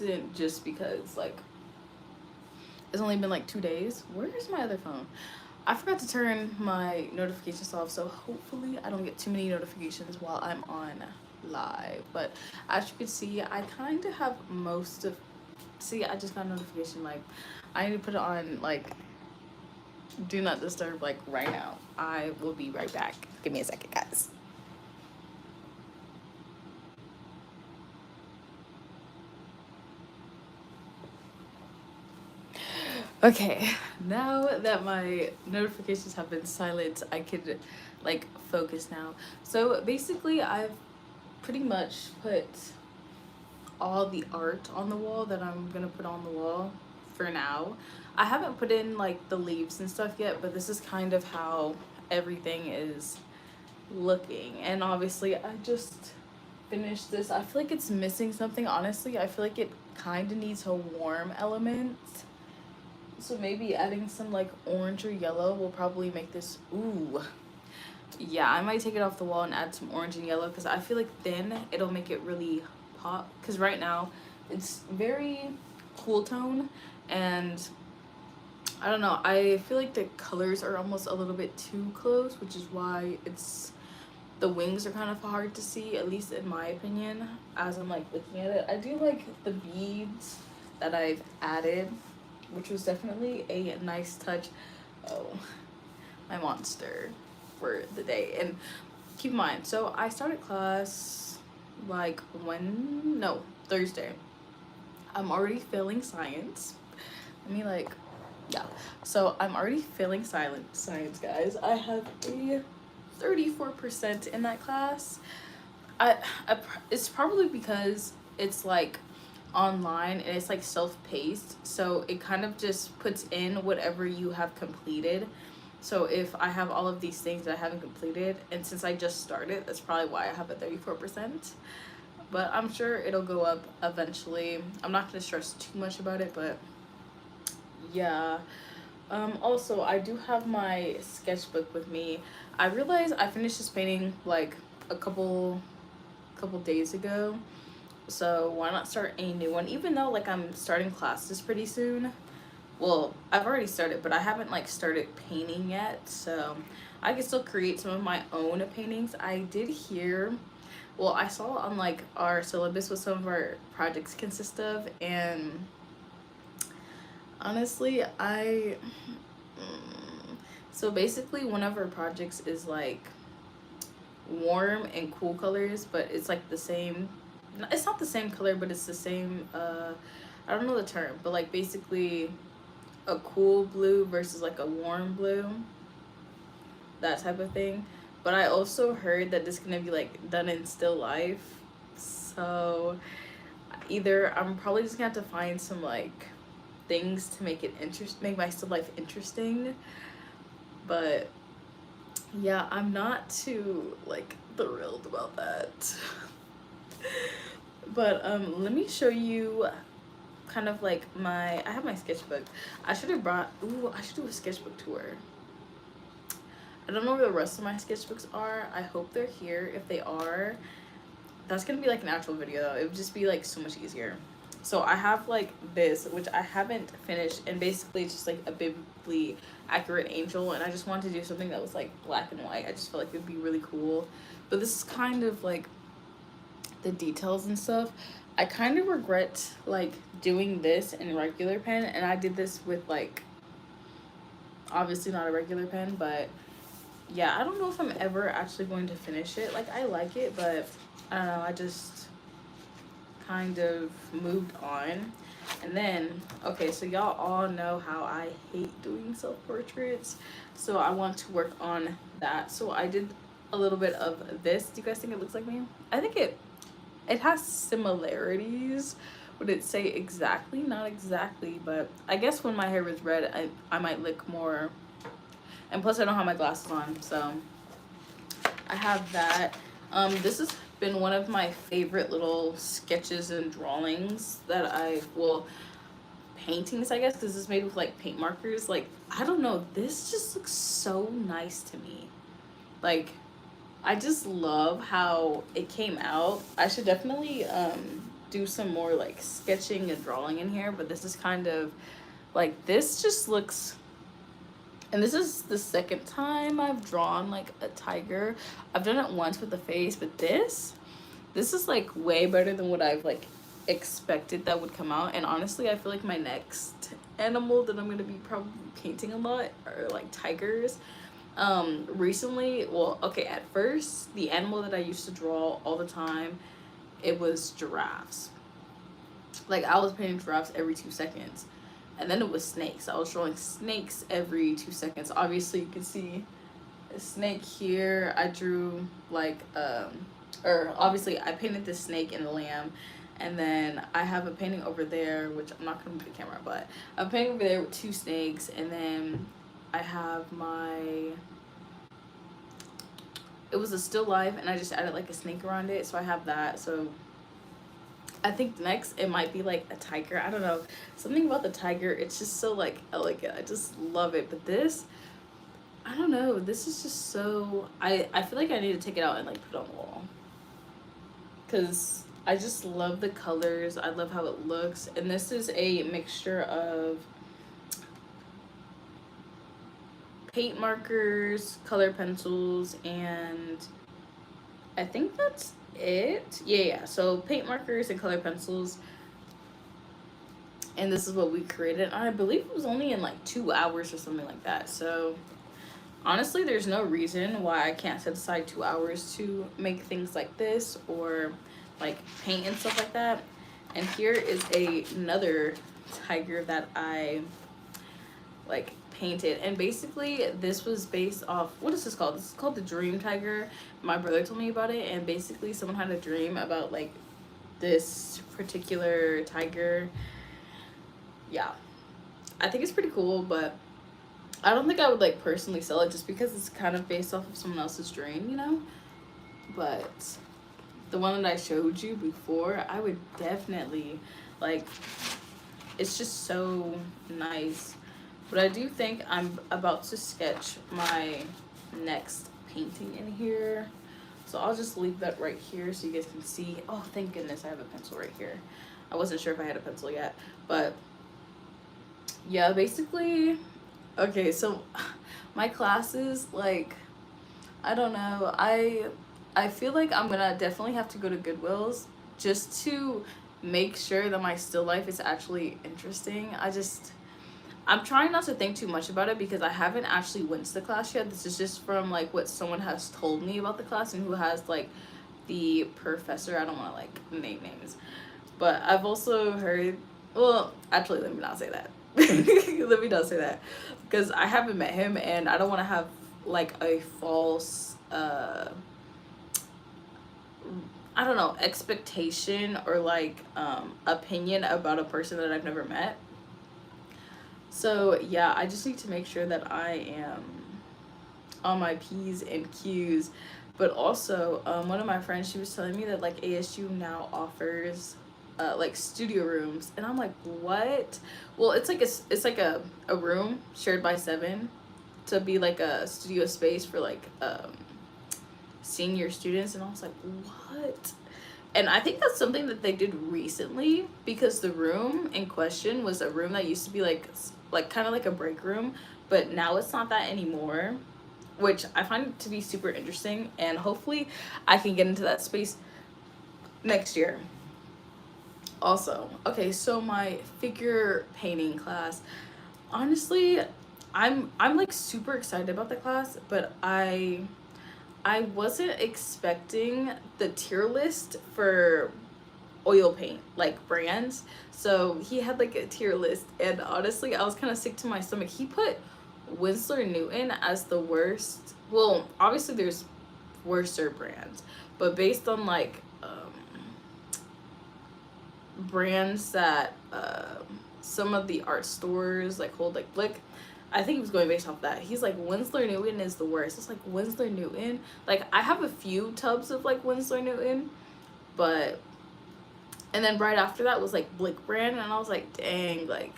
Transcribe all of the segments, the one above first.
isn't just because like it's only been like 2 days. Where's my other phone? I forgot to turn my notifications off, so hopefully I don't get too many notifications while I'm on live. But as you can see, I kind of have most of. See, I just got a notification like I need to put it on like do not disturb like right now. I will be right back. Give me a second, guys. Okay, now that my notifications have been silent, I could like focus now. So basically, I've pretty much put all the art on the wall that I'm gonna put on the wall for now. I haven't put in like the leaves and stuff yet, but this is kind of how everything is looking. And obviously, I just finished this. I feel like it's missing something, honestly. I feel like it kind of needs a warm element, so maybe adding some like orange or yellow will probably make this, ooh. Yeah, I might take it off the wall and add some orange and yellow because I feel like then it'll make it really pop. Because right now it's very cool tone and I don't know. I feel like the colors are almost a little bit too close, which is why the wings are kind of hard to see, at least in my opinion, as I'm like looking at it. I do like the beads that I've added, which was definitely a nice touch. Oh, my monster for the day. And keep in mind, so I started class like Thursday. I'm already failing science. I mean, like, yeah. So I'm already failing science, guys. I have a 34% in that class. I it's probably because it's like online and it's like self-paced, so it kind of just puts in whatever you have completed. So if I have all of these things that I haven't completed, and since I just started, that's probably why I have a 34%, but I'm sure it'll go up eventually. I'm not going to stress too much about it, but yeah. Also, I do have my sketchbook with me. I realized I finished this painting like a couple days ago, so why not start a new one, even though like I'm starting classes pretty soon. Well, I've already started, but I haven't like started painting yet, so I can still create some of my own paintings. I did hear, well, I saw on like our syllabus what some of our projects consist of, and honestly, so basically one of our projects is like warm and cool colors, but it's like the same, it's not the same color, but it's the same, I don't know the term, but like basically a cool blue versus like a warm blue, that type of thing. But I also heard that this is gonna be like done in still life, so either I'm probably just gonna have to find some like things to make it make my still life interesting, but yeah, I'm not too like thrilled about that. But let me show you kind of like I have my sketchbook. I should have brought, ooh, I should do a sketchbook tour. I don't know where the rest of my sketchbooks are. I hope they're here. If they are, that's gonna be like an actual video though. It would just be like so much easier. So I have like this, which I haven't finished, and basically it's just like a biblically accurate angel, and I just wanted to do something that was like black and white. I just felt like it'd be really cool. But this is kind of like the details and stuff. I kind of regret like doing this in regular pen, and I did this with like obviously not a regular pen, but yeah, I don't know if I'm ever actually going to finish it. Like I like it, but I don't know, I just kind of moved on. And then okay, so y'all all know how I hate doing self-portraits, so I want to work on that. So I did a little bit of this. Do you guys think it looks like me? I think it has similarities. Would it say exactly? Not exactly, but I guess when my hair was red, I might look more, and plus I don't have my glasses on, so I have that. This has been one of my favorite little sketches and drawings that paintings, I guess, because it's made with like paint markers. Like, I don't know, this just looks so nice to me. Like, I just love how it came out. I should definitely do some more like sketching and drawing in here, but this is kind of like, this just looks, and this is the second time I've drawn like a tiger. I've done it once with the face, but this is like way better than what I've like expected that would come out. And honestly, I feel like my next animal that I'm gonna be probably painting a lot are like tigers. Recently, well, okay, at first the animal that I used to draw all the time, it was giraffes. Like, I was painting giraffes every 2 seconds. And then it was snakes. I was drawing snakes every 2 seconds. Obviously you can see a snake here. I drew like or obviously I painted the snake and the lamb, and then I have a painting over there, which I'm not gonna move the camera, but I'm painting over there with 2 snakes, and then I have my, it was a still life, and I just added like a snake around it, so I have that. So I think next it might be like a tiger. I don't know, something about the tiger, it's just so like elegant. I just love it. But this, I don't know, this is just so, I feel like I need to take it out and like put it on the wall, because I just love the colors. I love how it looks. And this is a mixture of paint markers, color pencils, and I think that's it. Yeah, so paint markers and color pencils. And this is what we created. I believe it was only in like 2 hours or something like that. So honestly, there's no reason why I can't set aside 2 hours to make things like this, or like paint and stuff like that. And here is another tiger that I like painted, and basically this was based off, what is this called? This is called the dream tiger. My brother told me about it, and basically someone had a dream about like this particular tiger. Yeah, I think it's pretty cool, but I don't think I would like personally sell it, just because it's kind of based off of someone else's dream, you know. But the one that I showed you before, I would definitely like, it's just so nice. But I do think I'm about to sketch my next painting in here, so I'll just leave that right here so you guys can see. Oh, thank goodness I have a pencil right here. I wasn't sure if I had a pencil yet, but yeah, basically, okay, so my classes, like, I don't know, I feel like I'm gonna definitely have to go to Goodwill's just to make sure that my still life is actually interesting. I'm trying not to think too much about it, because I haven't actually went to the class yet. This is just from like what someone has told me about the class, and who has like the professor. I don't want to like name names, but I've also heard, well, actually, let me not say that. Let me not say that, because I haven't met him, and I don't want to have like a false I don't know, expectation or like opinion about a person that I've never met. So yeah, I just need to make sure that I am on my P's and Q's. But also, one of my friends, she was telling me that like ASU now offers like studio rooms, and I'm like, what? Well, it's like a room shared by 7 to be like a studio space for like senior students. And I was like, what? And I think that's something that they did recently, because the room in question was a room that used to be like kind of like a break room, but now it's not that anymore, which I find to be super interesting, and hopefully I can get into that space next year. Also, okay, so my figure painting class, honestly, I'm like super excited about the class, but I wasn't expecting the tier list for oil paint, like brands. So he had like a tier list, and honestly, I was kind of sick to my stomach. He put Winslow Newton as the worst. Well, obviously there's worser brands, but based on like brands that some of the art stores like hold, like Blick, I think he was going based off that. He's like, Winslow Newton is the worst. It's like, Winslow Newton? Like, I have a few tubs of like Winslow Newton, but, and then right after that was like Blick brand, and I was like, dang, like,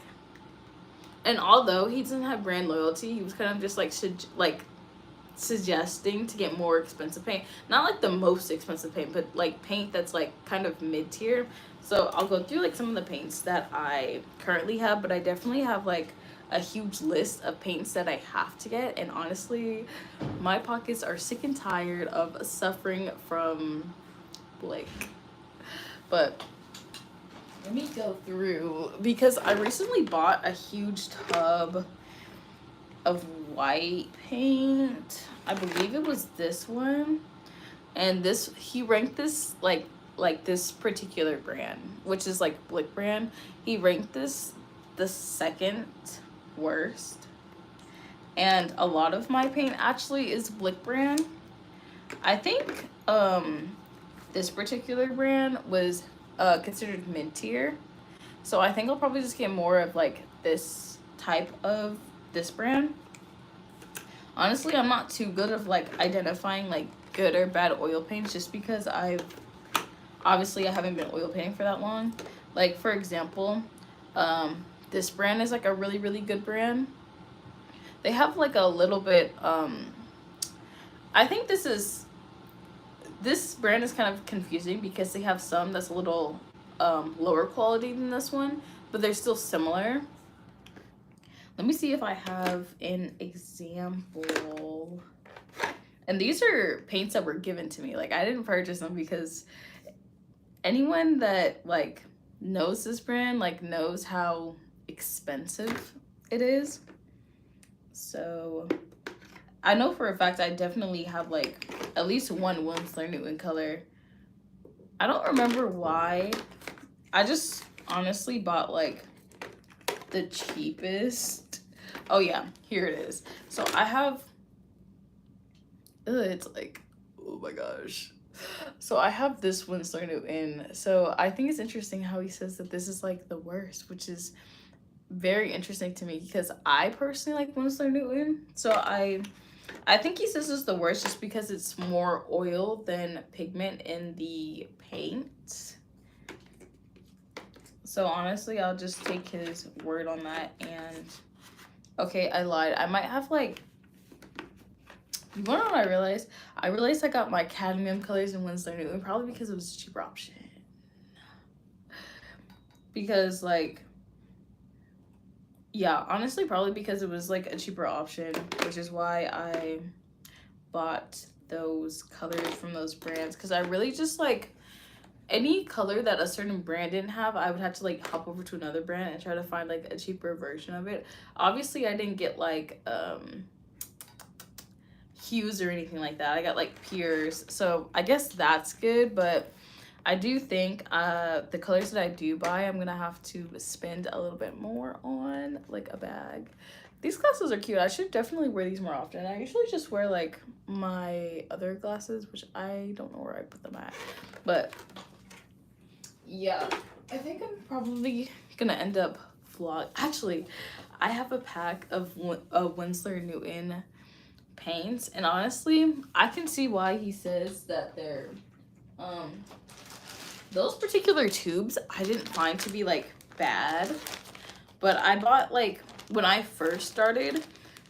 and although he doesn't have brand loyalty, he was kind of just like suggesting to get more expensive paint, not like the most expensive paint, but like paint that's like kind of mid-tier. So I'll go through like some of the paints that I currently have, but I definitely have like a huge list of paints that I have to get. And honestly, my pockets are sick and tired of suffering from Blake. But let me go through, because I recently bought a huge tub of white paint. I believe it was this one. And this, he ranked this like this particular brand, which is like Blick brand. He ranked this the second worst. And a lot of my paint actually is Blick brand. I think this particular brand was considered mid tier. So I think I'll probably just get more of like this type of this brand. Honestly, I'm not too good of like identifying like good or bad oil paints, just because I haven't been oil painting for that long. Like for example, this brand is like a really, really good brand. They have like a little bit, I think this brand is kind of confusing because they have some that's a little lower quality than this one, but they're still similar. Let me see if I have an example. And these are paints that were given to me. Like, I didn't purchase them, because anyone that like knows this brand like knows how expensive it is. So I know for a fact I definitely have like at least one Winslow Newton color. I don't remember why. I just honestly bought like the cheapest. Oh yeah, here it is. So I have, it's like, oh my gosh. So I have this Winslow Newton. So I think it's interesting how he says that this is like the worst, which is very interesting to me because I personally like Winslow Newton. So I think he says it's the worst just because it's more oil than pigment in the paint. So honestly, I'll just take his word on that. And okay, I lied. I might have like, you wanna know what I realized? I realized I got my cadmium colors in Winslow Newton probably because it was a cheaper option. Because like, yeah, honestly, probably because it was like a cheaper option, which is why I bought those colors from those brands. Because I really just like any color that a certain brand didn't have, I would have to like hop over to another brand and try to find like a cheaper version of it. Obviously, I didn't get like hues or anything like that. I got like pures, so I guess that's good. But I do think the colors that I do buy, I'm gonna have to spend a little bit more on, like a bag. These glasses are cute. I should definitely wear these more often. I usually just wear like my other glasses, which I don't know where I put them at. But yeah, I think I'm probably gonna end up vlog. Actually, I have a pack of Winslow Newton paints, and honestly, I can see why he says that they're those particular tubes I didn't find to be like bad, but I bought like when I first started,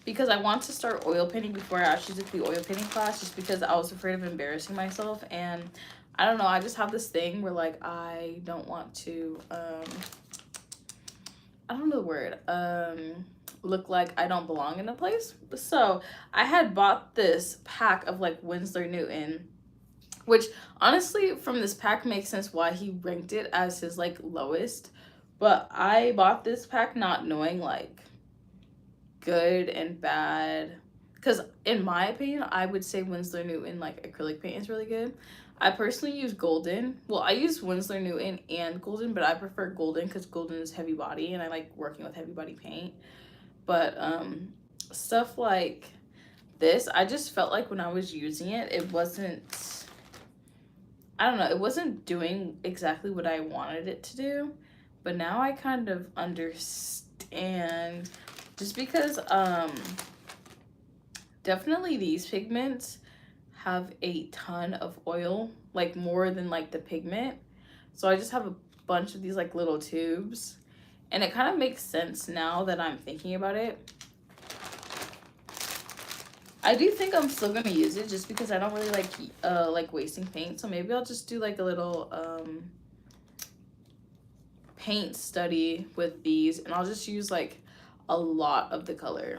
because I want to start oil painting before I actually took the oil painting class, just because I was afraid of embarrassing myself. And I don't know, I just have this thing where like I don't want to I don't know the word, look like I don't belong in a place. So I had bought this pack of like Winslow Newton, which honestly from this pack makes sense why he ranked it as his like lowest. But I bought this pack not knowing like good and bad, because in my opinion I would say Winslow Newton like acrylic paint is really good. I personally use Golden. Well, I use Winslow Newton and Golden, but I prefer Golden because Golden is heavy body and I like working with heavy body paint. But stuff like this, I just felt like when I was using it, it wasn't, I don't know, it wasn't doing exactly what I wanted it to do. But now I kind of understand, just because definitely these pigments have a ton of oil, like more than like the pigment. So I just have a bunch of these like little tubes, and it kind of makes sense now that I'm thinking about it. I do think I'm still gonna use it just because I don't really like wasting paint. So maybe I'll just do like a little paint study with these, and I'll just use like a lot of the color.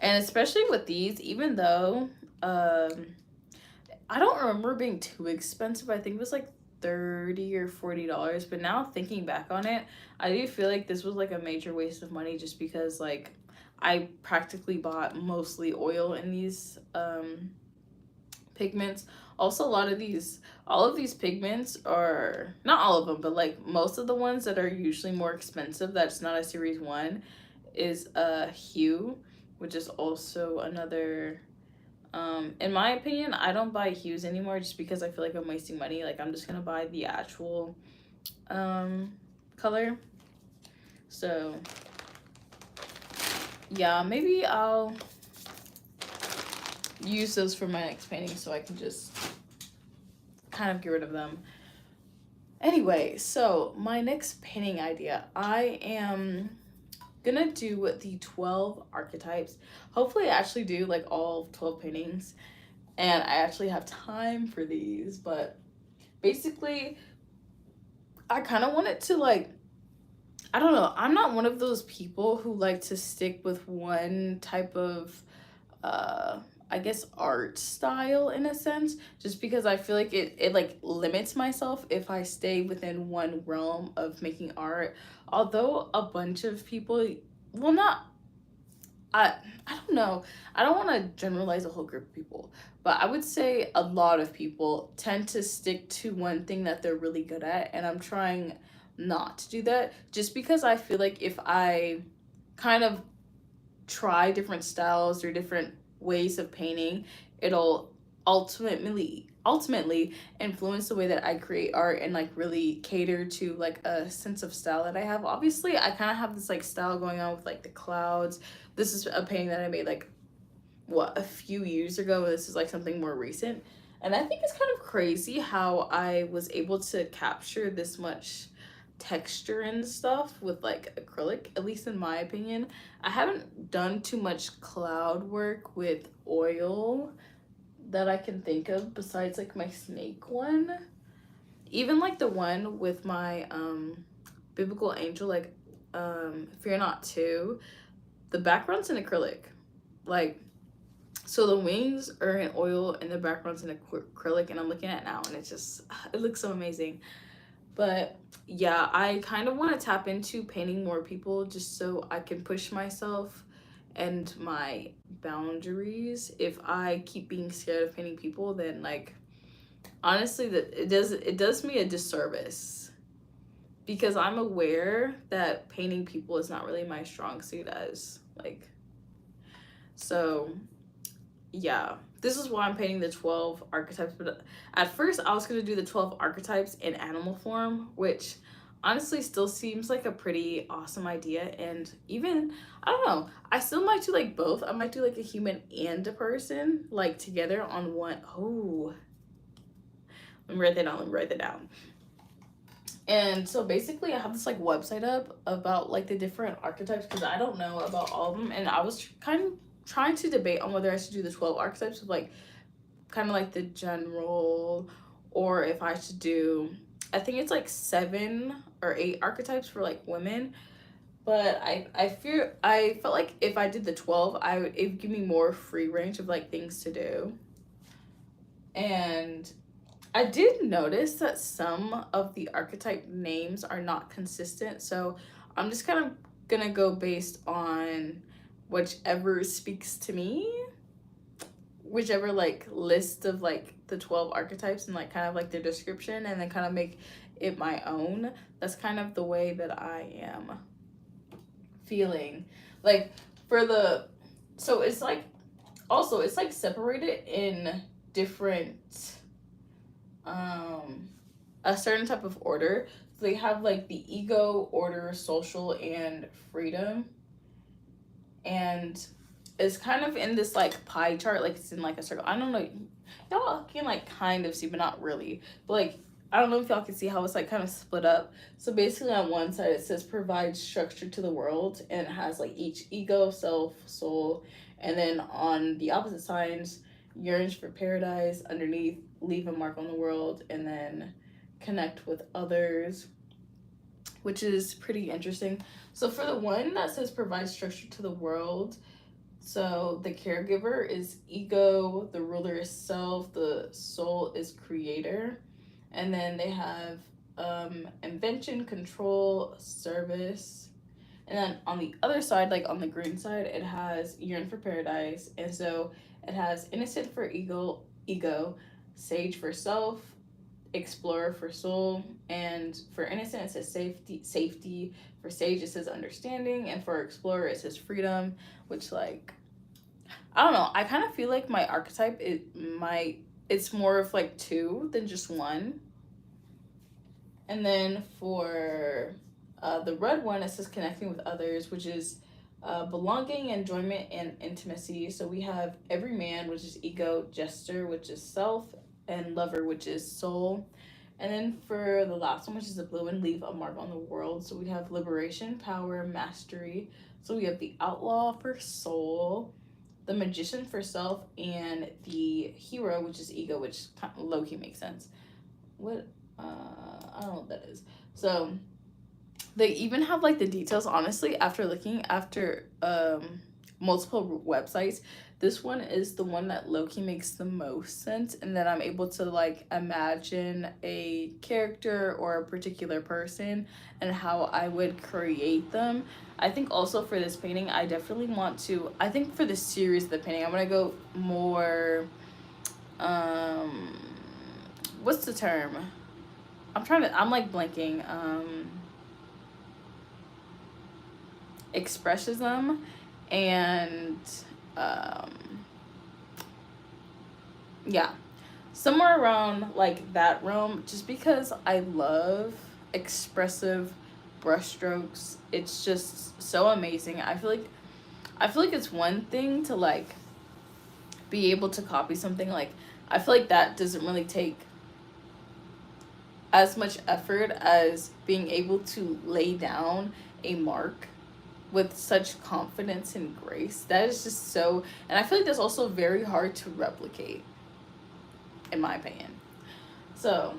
And especially with these, even though I don't remember being too expensive. I think it was like $30 or $40. But now thinking back on it, I do feel like this was like a major waste of money, just because like I practically bought mostly oil in these pigments. Also, all of these pigments are, not all of them, but like most of the ones that are usually more expensive, that's not a series 1, is Hue, which is also another, in my opinion, I don't buy hues anymore just because I feel like I'm wasting money. Like, I'm just gonna buy the actual color. So yeah, maybe I'll use those for my next painting so I can just kind of get rid of them. Anyway, so my next painting idea, I am gonna do the 12 archetypes. Hopefully I actually do like all 12 paintings and I actually have time for these, but basically I kind of wanted to like, I don't know, I'm not one of those people who like to stick with one type of I guess art style in a sense, just because I feel like it like limits myself if I stay within one realm of making art. Although a bunch of people, well, not, I I don't know. I don't want to generalize a whole group of people, but I would say a lot of people tend to stick to one thing that they're really good at, and I'm trying not to do that, just because I feel like if I kind of try different styles or different ways of painting, it'll ultimately influence the way that I create art and like really cater to like a sense of style that I have. Obviously, I kind of have this like style going on with like the clouds. This is a painting that I made like what, a few years ago. This is like something more recent. And I think it's kind of crazy how I was able to capture this much texture and stuff with like acrylic, at least in my opinion. I haven't done too much cloud work with oil that I can think of besides like my snake one. Even like the one with my biblical angel, like Fear Not 2, the background's in acrylic. Like, so the wings are in oil and the background's in acrylic, and I'm looking at it now and it's just, it looks so amazing. But yeah, I kind of want to tap into painting more people just so I can push myself and my boundaries. If I keep being scared of painting people, then like honestly that it does me a disservice, because I'm aware that painting people is not really my strong suit as like, so yeah, this is why I'm painting the 12 archetypes. But at first I was going to do the 12 archetypes in animal form, which honestly still seems like a pretty awesome idea. And even, I don't know, I still might do like both. I might do like a human and a person like together on one. Oh, let me write that down. And so basically I have this like website up about like the different archetypes, because I don't know about all of them, and I was kind of trying to debate on whether I should do the 12 archetypes of like kind of like the general, or if I should do, I think it's like 7 or 8 archetypes for like women. But I felt like if I did the 12, it would give me more free range of like things to do. And I did notice that some of the archetype names are not consistent, so I'm just kind of gonna go based on whichever speaks to me, whichever like list of like the 12 archetypes and like kind of like their description, and then kind of make it my own. That's kind of the way that I am feeling. Like for the, so it's like, also it's like separated in different a certain type of order. So they have like the ego, order, social, and freedom. And it's kind of in this like pie chart, like it's in like a circle. I don't know, y'all can like kind of see, but not really. But like, I don't know if y'all can see how it's like kind of split up. So basically on one side it says provide structure to the world, and it has like each ego, self, soul. And then on the opposite sides, yearns for paradise. Underneath, leave a mark on the world. And then connect with others, which is pretty interesting. So for the one that says provide structure to the world, so the caregiver is ego, the ruler is self, the soul is creator, and then they have invention, control, service. And then on the other side, like on the green side, it has yearn for paradise. And so it has innocent for ego, sage for self, explorer for soul, and for innocent it says safety. For sage it says understanding, and for explorer it says freedom, which like I don't know. I kind of feel like my archetype it's more of like two than just one. And then for the red one, it says connecting with others, which is belonging, enjoyment, and intimacy. So we have every man, which is ego, jester, which is self, and lover, which is soul. And then for the last one, which is the blue one, leave a mark on the world. So we have liberation, power, mastery. So we have the outlaw for soul, the magician for self, and the hero, which is ego, which low key makes sense. What I don't know what that is. So they even have like the details. Honestly, after looking after multiple websites, this one is the one that low-key makes the most sense, and that I'm able to like imagine a character or a particular person and how I would create them. I think also for this painting, I definitely want to, I think for the series of the painting, I'm gonna go more what's the term? I'm like blanking. Expressionism and um, yeah, somewhere around like that realm, just because I love expressive brushstrokes. It's just so amazing. I feel like it's one thing to like be able to copy something. Like I feel like that doesn't really take as much effort as being able to lay down a mark with such confidence and grace. That is just so, and I feel like that's also very hard to replicate, in my opinion. So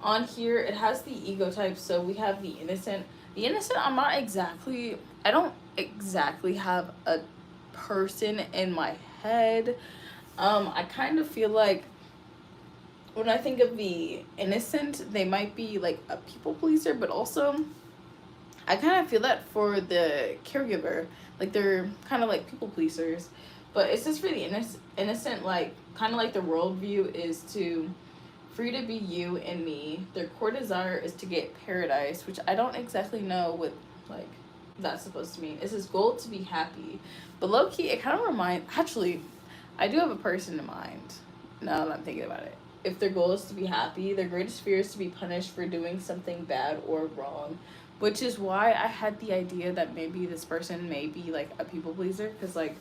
on here it has the ego type. So we have the innocent. The innocent, I don't exactly have a person in my head. I kind of feel like when I think of the innocent, they might be like a people pleaser, but also I kind of feel that for the caregiver, like they're kind of like people pleasers. But it's just for the innocent, like kind of like the worldview is to free to be you and me. Their core desire is to get paradise, which I don't exactly know what like that's supposed to mean. It's his goal to be happy, but low key it kind of reminds. Actually, I do have a person in mind. Now that I'm thinking about it, if their goal is to be happy, their greatest fear is to be punished for doing something bad or wrong, which is why I had the idea that maybe this person may be like a people pleaser, because like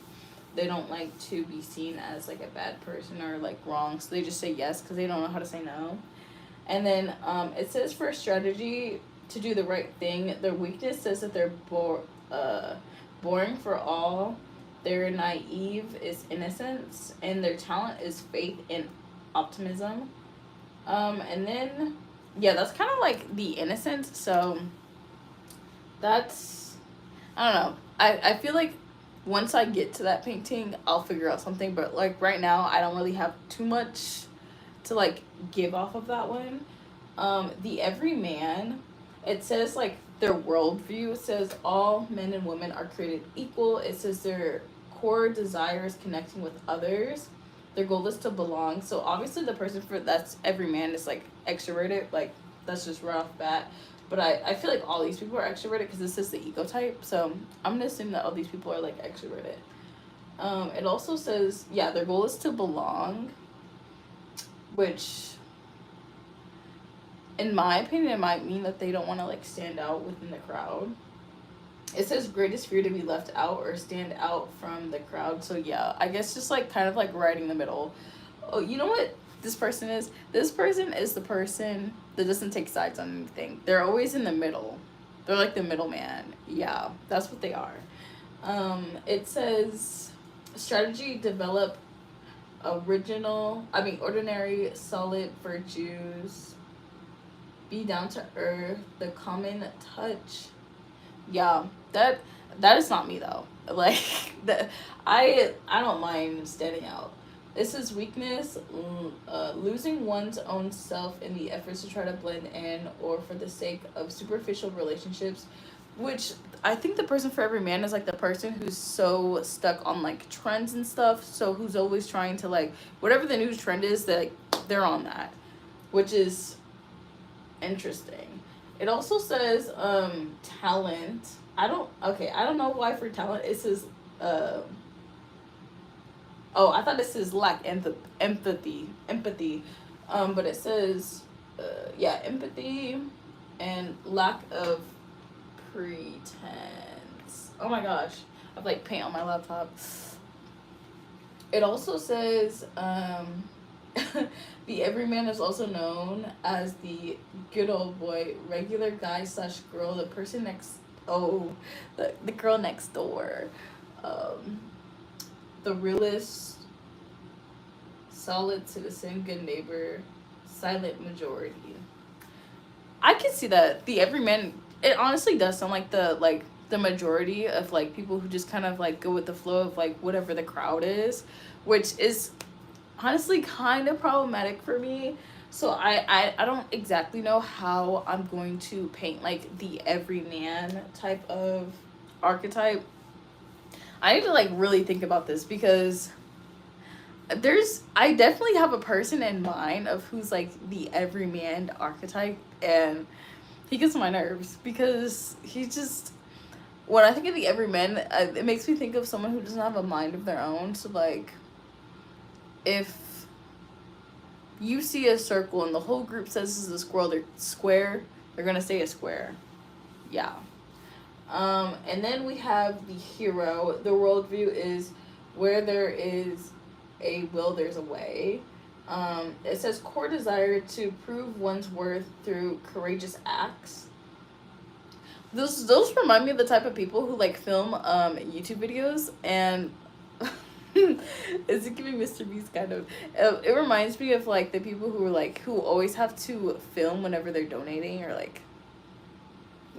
they don't like to be seen as like a bad person or like wrong, so they just say yes because they don't know how to say no. And then it says for strategy to do the right thing, their weakness says that they're boring for all, their naive is innocence, and their talent is faith and optimism. And then yeah, that's kind of like the innocence. So that's, I don't know. I feel like once I get to that painting, I'll figure out something. But like right now, I don't really have too much to like give off of that one. The everyman, it says like their worldview. It says all men and women are created equal. It says their core desire is connecting with others. Their goal is to belong. So obviously the person for that's every man is like extroverted. Like that's just right off the bat. But I feel like all these people are extroverted because this is the ego type. So I'm going to assume that all these people are like extroverted. It also says, yeah, their goal is to belong, which in my opinion, it might mean that they don't want to like stand out within the crowd. It says greatest fear to be left out or stand out from the crowd. So yeah, I guess just like kind of like right in the middle. Oh, you know what this person is? This person is the person that doesn't take sides on anything. They're always in the middle. They're like the middleman. Yeah, that's what they are. It says strategy develop ordinary solid virtues. be down to earth, the common touch. Yeah, that is not me though. Like that, I don't mind standing out. This is weakness, losing one's own self in the efforts to try to blend in or for the sake of superficial relationships, which I think the person for every man is like the person who's so stuck on like trends and stuff, so who's always trying to like whatever the new trend is, that like, they're on that, which is interesting. It also says talent. I don't know why for talent it says uh oh, I thought this is lack empathy. But it says yeah, empathy and lack of pretense. Oh my gosh. I have like paint on my laptop. It also says the everyman is also known as the good old boy, regular guy slash girl, the person next, oh, the girl next door, um, the realist, solid citizen, good neighbor, silent majority. I can see that the everyman. It honestly does sound like the majority of like people who just kind of like go with the flow of like whatever the crowd is, which is honestly kind of problematic for me. So I don't exactly know how I'm going to paint like the everyman type of archetype. I need to like really think about this because I definitely have a person in mind of who's like the everyman archetype, and he gets on my nerves because he's just, when I think of the everyman, it makes me think of someone who doesn't have a mind of their own. So like if you see a circle and the whole group says this is a square, they're gonna say a square. Yeah. And then we have the hero. The worldview is where there is a will, there's a way. It says core desire to prove one's worth through courageous acts. Those remind me of the type of people who like film YouTube videos, and is it giving Mr. Beast kind of? It reminds me of like the people who are like who always have to film whenever they're donating, or like,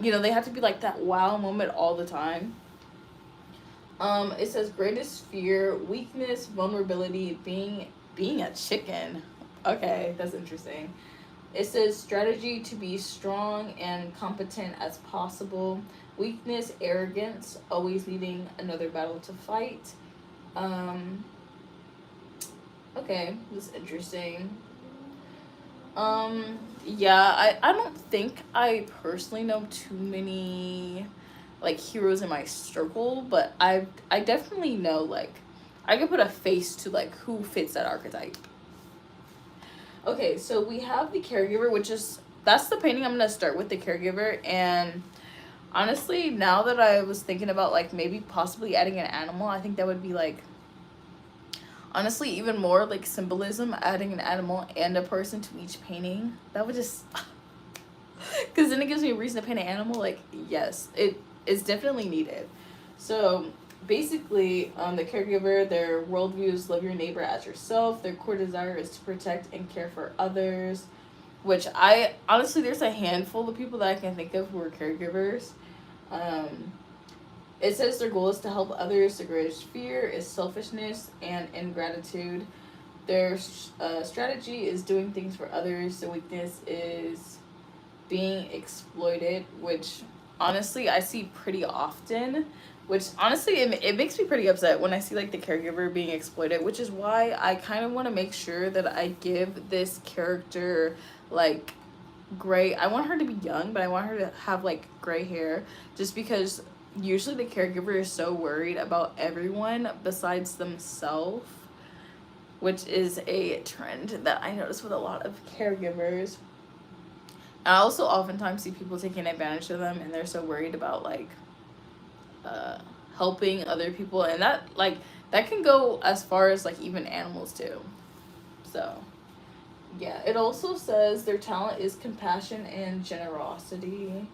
you know, they have to be like that wow moment all the time. It says greatest fear, weakness, vulnerability, being a chicken. Okay, that's interesting. It says strategy to be strong and competent as possible. Weakness, arrogance, always needing another battle to fight. Okay, this is interesting. Yeah, I don't think I personally know too many like heroes in my circle, but I definitely know like I could put a face to like who fits that archetype. Okay, so we have the caregiver, which is that's the painting I'm gonna start with, the caregiver. And honestly, now that I was thinking about like maybe possibly adding an animal, I think that would be like honestly even more like symbolism, adding an animal and a person to each painting. That would just because then it gives me a reason to paint an animal. Like, yes, it is definitely needed. So basically, the caregiver, their worldview is love your neighbor as yourself. Their core desire is to protect and care for others, which I honestly, there's a handful of people that I can think of who are caregivers. It says their goal is to help others. Their greatest fear is selfishness and ingratitude. Their strategy is doing things for others. Their weakness is being exploited, which honestly I see pretty often, which honestly it makes me pretty upset when I see like the caregiver being exploited, which is why I kind of want to make sure that I give this character like gray. I want her to be young, but I want her to have like gray hair, just because usually the caregiver is so worried about everyone besides themselves, which is a trend that I notice with a lot of caregivers. I also oftentimes see people taking advantage of them, and they're so worried about like helping other people, and that can go as far as like even animals too. So yeah, it also says their talent is compassion and generosity,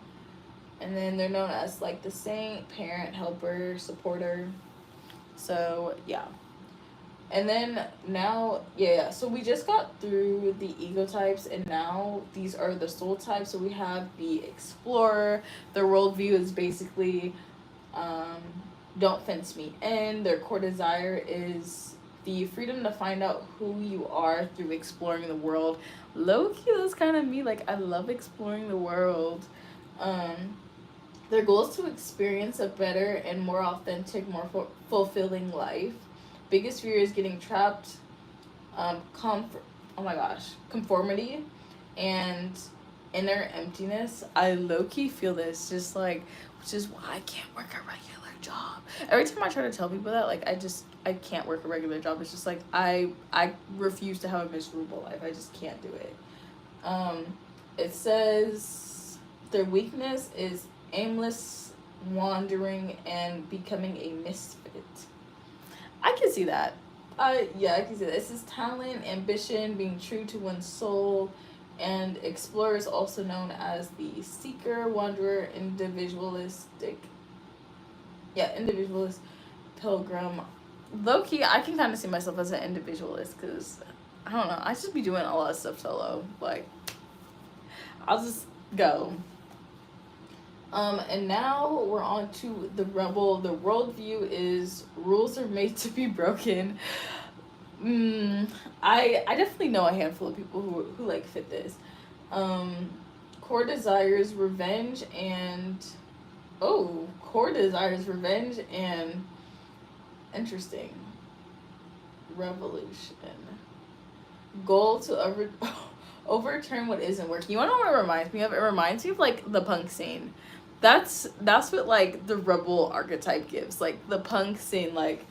and then they're known as like the saint, parent, helper, supporter. So yeah. And then now, yeah, so we just got through the ego types, and now these are the soul types. So we have the explorer. Their worldview is basically, um, don't fence me in. Their core desire is the freedom to find out who you are through exploring the world. Low key, that's kind of me. Like, I love exploring the world. Um, their goal is to experience a better and more authentic, more fulfilling life. Biggest fear is getting trapped, oh my gosh, conformity, and inner emptiness. I low key feel this, just like, which is why I can't work a regular job. Every time I try to tell people that, like, I can't work a regular job. It's just like I refuse to have a miserable life. I just can't do it. Um, it says their weakness is aimless wandering and becoming a misfit. I can see that. Yeah, I can see that. This is talent, ambition, being true to one's soul, and explorer is also known as the seeker, wanderer, individualistic. Yeah, individualist, pilgrim. Low key, I can kind of see myself as an individualist because I don't know. I just be doing a lot of stuff solo. Like, I'll just go. And now we're on to the rebel. The worldview is rules are made to be broken. I definitely know a handful of people who like fit this. Core desires revenge and core desires revenge and interesting revolution. Goal to overturn what isn't working. You wanna know what it reminds me of? It reminds me of like the punk scene. That's what like the rebel archetype gives. Like the punk scene, like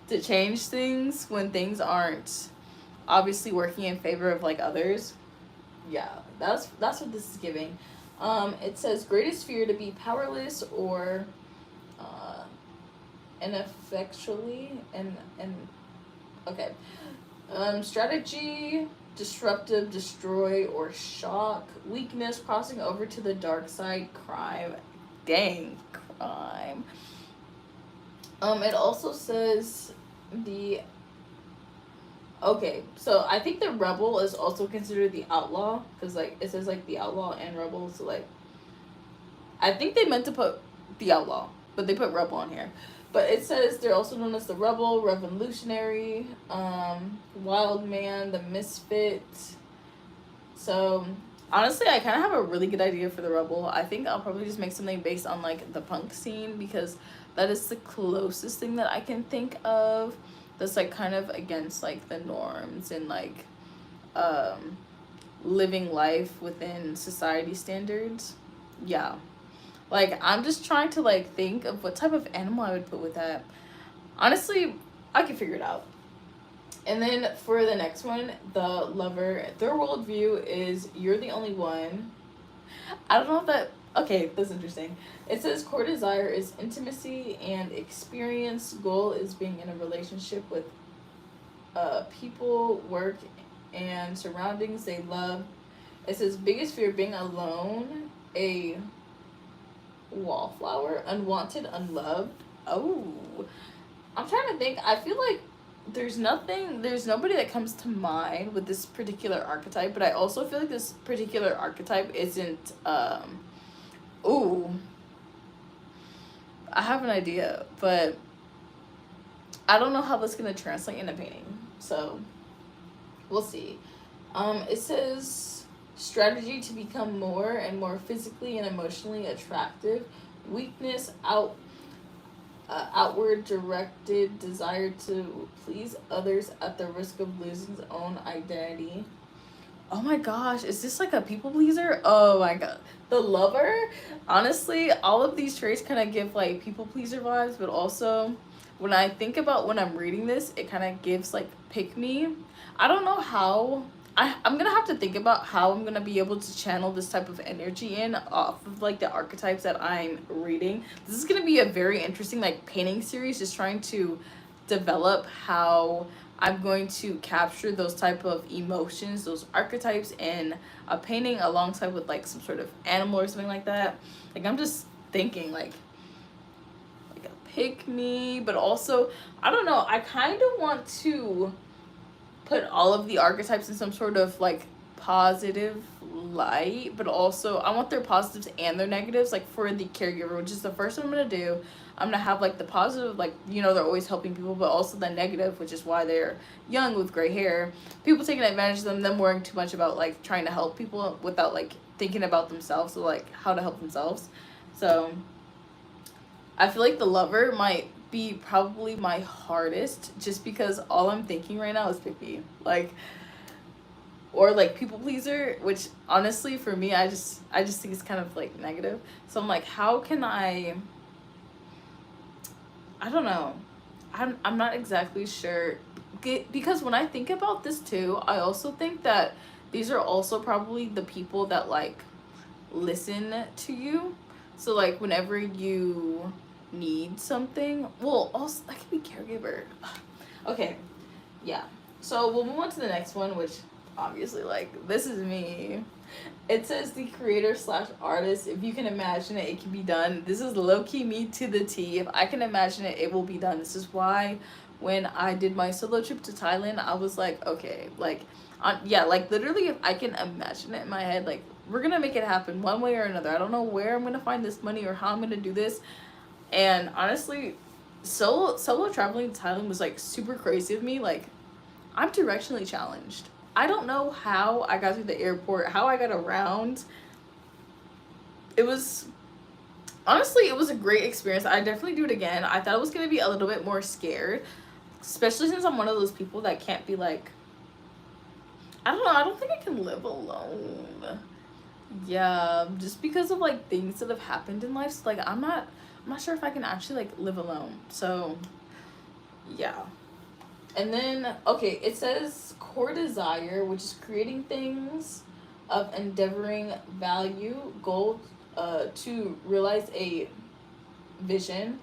to change things when things aren't obviously working in favor of like others. Yeah, that's what this is giving. It says greatest fear to be powerless or ineffectually and okay. Strategy, disruptive, destroy, or shock. Weakness, crossing over to the dark side. Crime. Dang, crime. It also says the... Okay, so I think the rebel is also considered the outlaw, because, like, it says, like, the outlaw and rebel, so, like... I think they meant to put the outlaw, but they put rebel on here. But it says they're also known as the rebel, revolutionary, wild man, the misfit. So, honestly, I kind of have a really good idea for the rebel. I think I'll probably just make something based on, like, the punk scene, because that is the closest thing that I can think of that's, like, kind of against, like, the norms and, like, living life within society standards. Yeah. Like, I'm just trying to, like, think of what type of animal I would put with that. Honestly, I can figure it out. And then for the next one, the lover, their worldview is you're the only one. I don't know if that... Okay, that's interesting. It says core desire is intimacy and experience. Goal is being in a relationship with people, work, and surroundings they love. It says biggest fear being alone, a wallflower, unwanted, unloved. Oh, I'm trying to think. I feel like there's nobody that comes to mind with this particular archetype, but I also feel like this particular archetype isn't ooh, I have an idea, but I don't know how that's gonna translate into painting, so we'll see. It says strategy to become more and more physically and emotionally attractive. Weakness, outward directed desire to please others at the risk of losing his own identity. Oh my gosh, is this like a people pleaser? Oh my god. The lover? Honestly, all of these traits kind of give like people pleaser vibes, but also when I think about when I'm reading this, it kind of gives like pick me. I don't know how. I'm gonna have to think about how I'm gonna be able to channel this type of energy in off of like the archetypes that I'm reading. This is gonna be a very interesting like painting series, just trying to develop how I'm going to capture those type of emotions, those archetypes in a painting alongside with like some sort of animal or something like that. Like I'm just thinking like a pick me, but also I don't know, I kind of want to put all of the archetypes in some sort of like positive light, but also I want their positives and their negatives. Like for the caregiver, which is the first one I'm gonna do, I'm gonna have like the positive, like, you know, they're always helping people, but also the negative, which is why they're young with gray hair, people taking advantage of them worrying too much about like trying to help people without like thinking about themselves or like how to help themselves. So I feel like the lover might be probably my hardest, just because all I'm thinking right now is pick me. Like, or like people pleaser, which honestly for me, I just think it's kind of like negative. So I'm like, how can I don't know. I'm not exactly sure. Because when I think about this too, I also think that these are also probably the people that like listen to you. So like whenever you need something, well, also that could be caregiver. Okay, yeah. So we'll move on to the next one, which obviously like this is me. It says the creator slash artist. If you can imagine it, it can be done. This is low-key me to the T. If I can imagine it, it will be done. This is why when I did my solo trip to Thailand, I was like, okay, like, yeah, like literally if I can imagine it in my head, like we're gonna make it happen one way or another. I don't know where I'm gonna find this money or how I'm gonna do this. And honestly, solo traveling to Thailand was like super crazy of me. Like, I'm directionally challenged. I don't know how I got through the airport, how I got around. It was, honestly, it was a great experience. I definitely do it again. I thought I was going to be a little bit more scared, especially since I'm one of those people that can't be like, I don't know, I don't think I can live alone. Yeah, just because of like things that have happened in life. So, like, I'm not sure if I can actually like live alone. So, yeah. And then, okay, it says core desire, which is creating things of endeavoring value, goal, to realize a vision.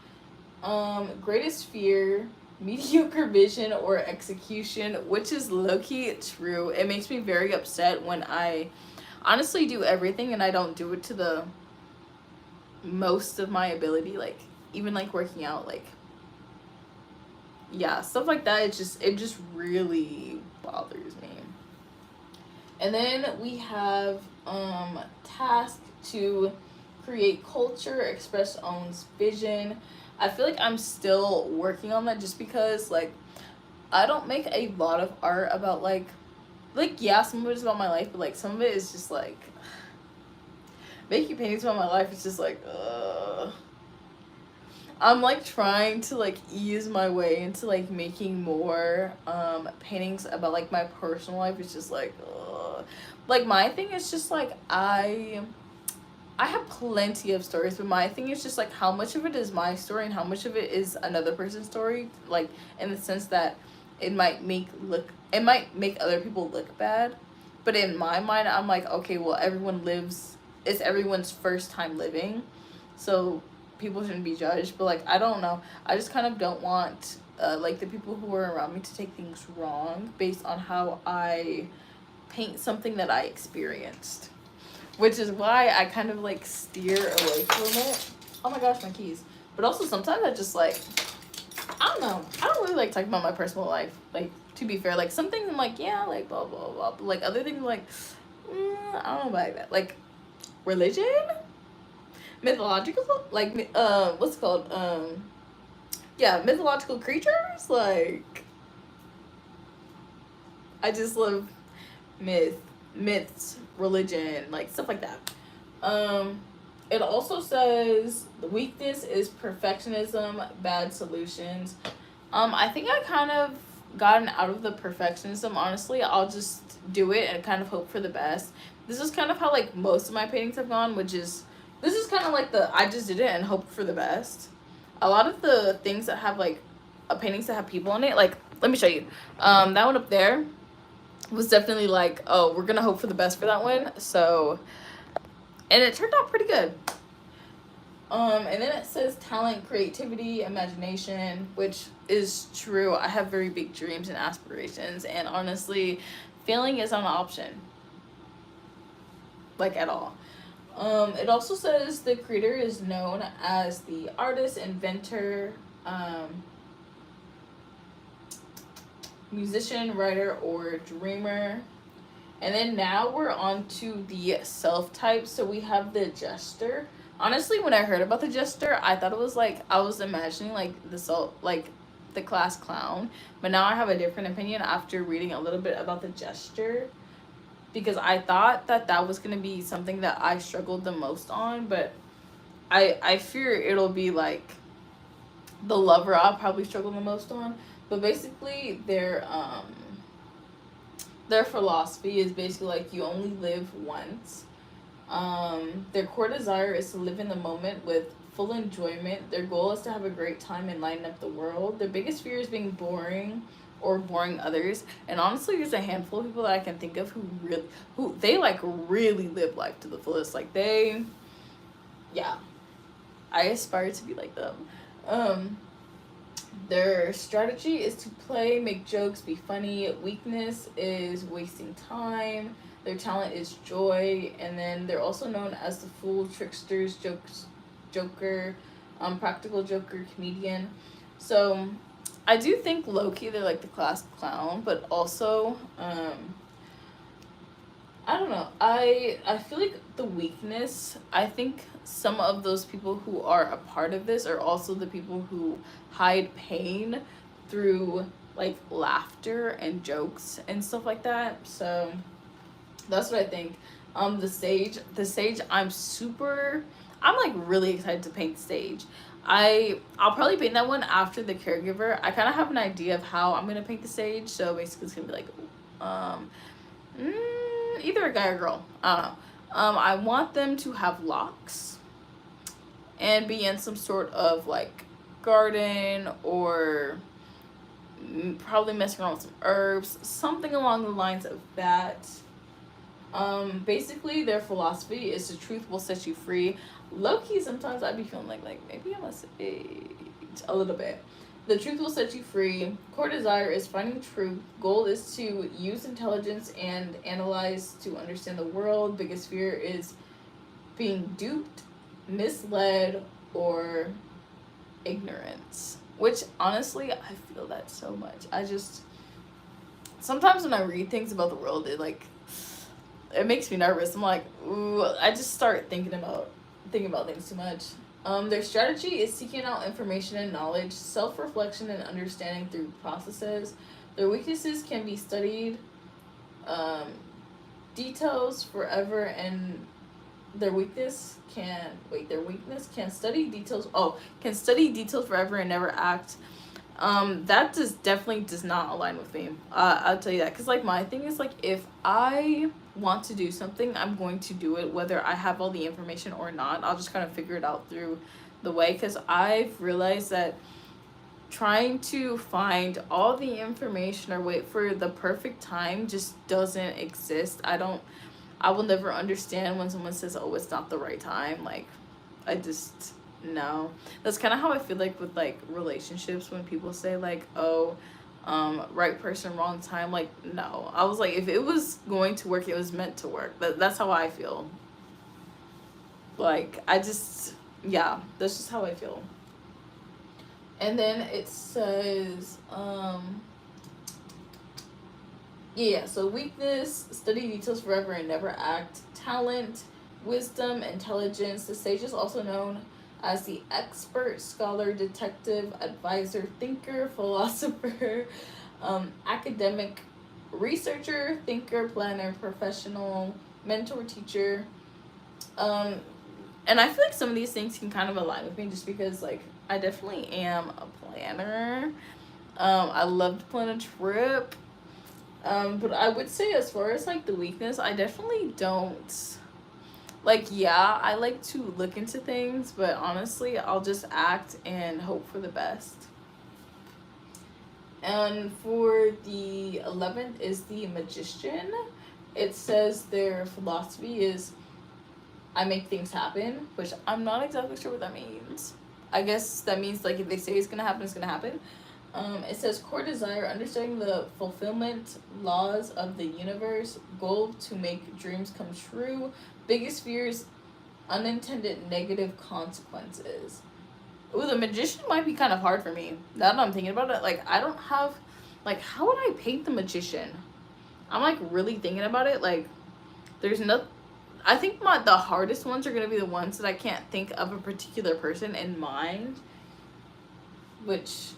Greatest fear, mediocre vision or execution, which is low-key true. It makes me very upset when I honestly do everything and I don't do it to the most of my ability. Like, even like working out, like, yeah, stuff like that, it just really bothers me. And then we have task to create culture, express own's vision. I feel like I'm still working on that, just because like I don't make a lot of art about like yeah, some of it is about my life, but like some of it is just like making paintings about my life. It's just like I'm like trying to like ease my way into like making more paintings about like my personal life. It's just like like my thing is just like I have plenty of stories, but my thing is just like how much of it is my story and how much of it is another person's story, like in the sense that it might make other people look bad, but in my mind I'm like, okay, well, it's everyone's first time living, so people shouldn't be judged. But like I don't know, I just kind of don't want like the people who are around me to take things wrong based on how I paint something that I experienced, which is why I kind of like steer away from it. Oh my gosh, my keys. But also sometimes I just like, I don't know, I don't really like talking about my personal life, like, to be fair. Like some things I'm like, yeah, like blah blah blah, but like other things like I don't know about that, like religion, mythological, like what's it called, yeah, mythological creatures. Like I just love myths, religion, like stuff like that. It also says the weakness is perfectionism, bad solutions. I think I kind of gotten out of the perfectionism, honestly. I'll just do it and kind of hope for the best. This is kind of how like most of my paintings have gone, which is, this is kind of like the I just did it and hoped for the best. A lot of the things that have like paintings that have people in it, like let me show you. That one up there was definitely like, oh, we're gonna hope for the best for that one. So, and it turned out pretty good. And then it says talent, creativity, imagination, which is true. I have very big dreams and aspirations, and honestly, failing is not an option, like at all. It also says the creator is known as the artist, inventor, musician, writer, or dreamer. And then now we're on to the self-type. So we have the jester. Honestly, when I heard about the jester, I thought it was like, I was imagining like the class clown. But now I have a different opinion after reading a little bit about the jester, because I thought that that was going to be something that I struggled the most on, but I fear it'll be like the lover I'll probably struggle the most on. But basically their philosophy is basically like you only live once. Their core desire is to live in the moment with full enjoyment. Their goal is to have a great time and lighten up the world. Their biggest fear is being boring or boring others. And honestly, there's a handful of people that I can think of who they like really live life to the fullest. Like yeah, I aspire to be like them. Their strategy is to play, make jokes, be funny. Weakness is wasting time. Their talent is joy. And then they're also known as the fool, tricksters, joker, practical joker, comedian. So I do think low-key they're like the class clown, but also I don't know. I feel like the weakness, I think some of those people who are a part of this are also the people who hide pain through like laughter and jokes and stuff like that. So that's what I think. The sage I'm like really excited to paint the stage. I'll probably paint that one after the caregiver. I kind of have an idea of how I'm gonna paint the stage, so basically it's gonna be like either a guy or girl. I don't know. I want them to have locks and be in some sort of like garden, or probably messing around with some herbs, something along the lines of that. Basically their philosophy is the truth will set you free. Low-key, sometimes I'd be feeling like maybe I'm a sage a little bit. The truth will set you free. Core desire is finding truth. Goal is to use intelligence and analyze to understand the world. Biggest fear is being duped, misled, or ignorance. Which, honestly, I feel that so much. Sometimes when I read things about the world, it makes me nervous. I'm like, ooh, I just start thinking about things too much. Their strategy is seeking out information and knowledge, self-reflection and understanding through processes. Their weaknesses can be studied, details forever, and their weakness can study details forever and never act. That definitely does not align with me. I'll tell you that, because like my thing is like, if I want to do something, I'm going to do it whether I have all the information or not. I'll just kind of figure it out through the way, because I've realized that trying to find all the information or wait for the perfect time just doesn't exist. I will never understand when someone says, oh, it's not the right time. Like, no. That's kind of how I feel like with like relationships, when people say like, oh, right person, wrong time. Like, no. I was like, if it was going to work, it was meant to work. That's how I feel. Like, yeah, that's just how I feel. And then it says, so weakness, study details forever and never act. Talent, wisdom, intelligence. The sage is also known as the expert, scholar, detective, advisor, thinker, philosopher, academic, researcher, thinker, planner, professional, mentor, teacher. And I feel like some of these things can kind of align with me, just because like I definitely am a planner. I love to plan a trip. But I would say, as far as like the weakness, I definitely don't like, yeah, I like to look into things, but honestly, I'll just act and hope for the best. And for the 11th is the magician. It says their philosophy is, I make things happen, which I'm not exactly sure what that means. I guess that means like if they say it's gonna happen, it's gonna happen. It says core desire, understanding the fulfillment laws of the universe. Goal to make dreams come true. Biggest fears, unintended negative consequences. Ooh, the magician might be kind of hard for me. Now that I'm thinking about it, like I don't have Like, how would I paint the magician? I'm like really thinking about it. Like, there's no, I think the hardest ones are gonna be the ones that I can't think of a particular person in mind, which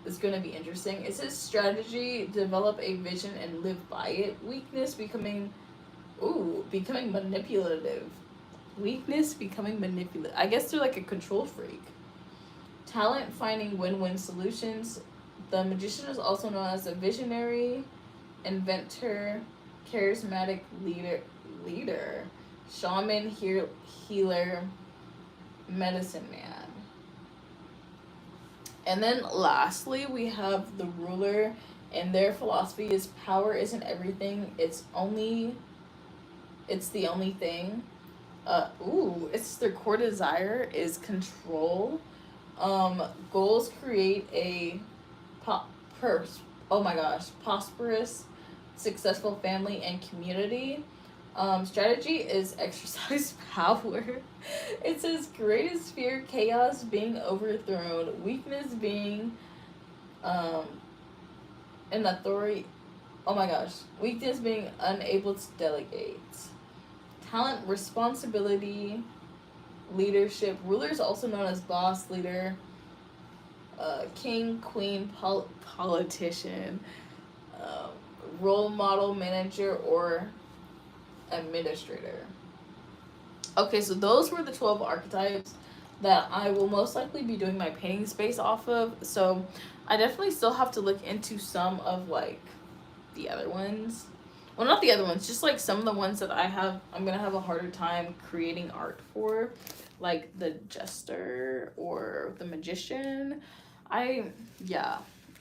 is gonna be interesting. It says strategy, develop a vision and live by it. Weakness, becoming manipulative. Weakness, becoming manipulative. I guess they're like a control freak. Talent, finding win-win solutions. The magician is also known as a visionary, inventor, charismatic leader, shaman, healer, medicine man. And then lastly, we have the ruler, and their philosophy is power isn't everything. It's the only thing. It's their core desire is control. Goals create a prosperous, successful family and community. Strategy is exercise power. It says greatest fear, chaos, being overthrown. Weakness being an authority. Oh my gosh. Weakness being unable to delegate. Talent, responsibility, leadership. Ruler is also known as boss, leader, king, queen, politician, role model, manager, or administrator. Okay, so those were the 12 archetypes that I will most likely be doing my painting space off of. So I definitely still have to look into some of like the other ones. Well, not the other ones, just like some of the ones that I'm gonna have a harder time creating art for, like the jester or the magician. I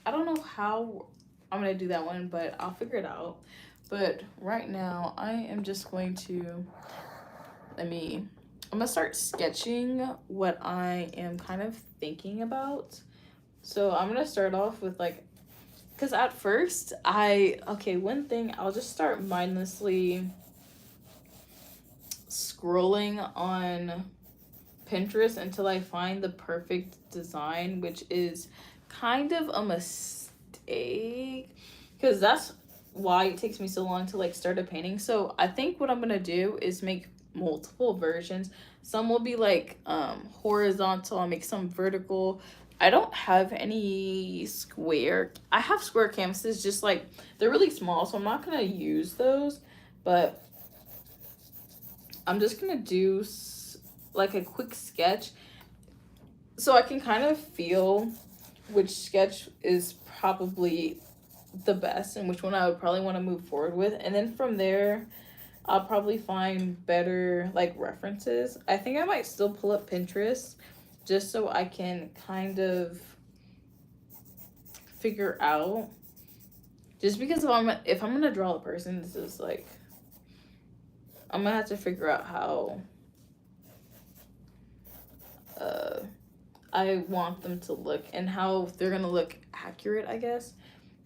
don't know how I'm gonna do that one, but I'll figure it out. But right now I am just going to I'm gonna start sketching what I am kind of thinking about. So I'm gonna start off with like, because at first one thing, I'll just start mindlessly scrolling on Pinterest until I find the perfect design, which is kind of a mistake because that's why it takes me so long to like start a painting. So I think what I'm gonna do is make multiple versions. Some will be like horizontal, I'll make some vertical. I don't have any square. I have square canvases, just like they're really small, so I'm not gonna use those, but I'm just gonna do like a quick sketch so I can kind of feel which sketch is probably the best and which one I would probably want to move forward with. And then from there, I'll probably find better like references. I think I might still pull up Pinterest just so I can kind of figure out, just because if I'm gonna draw a person, this is like, I'm gonna have to figure out how I want them to look and how they're gonna look accurate, I guess.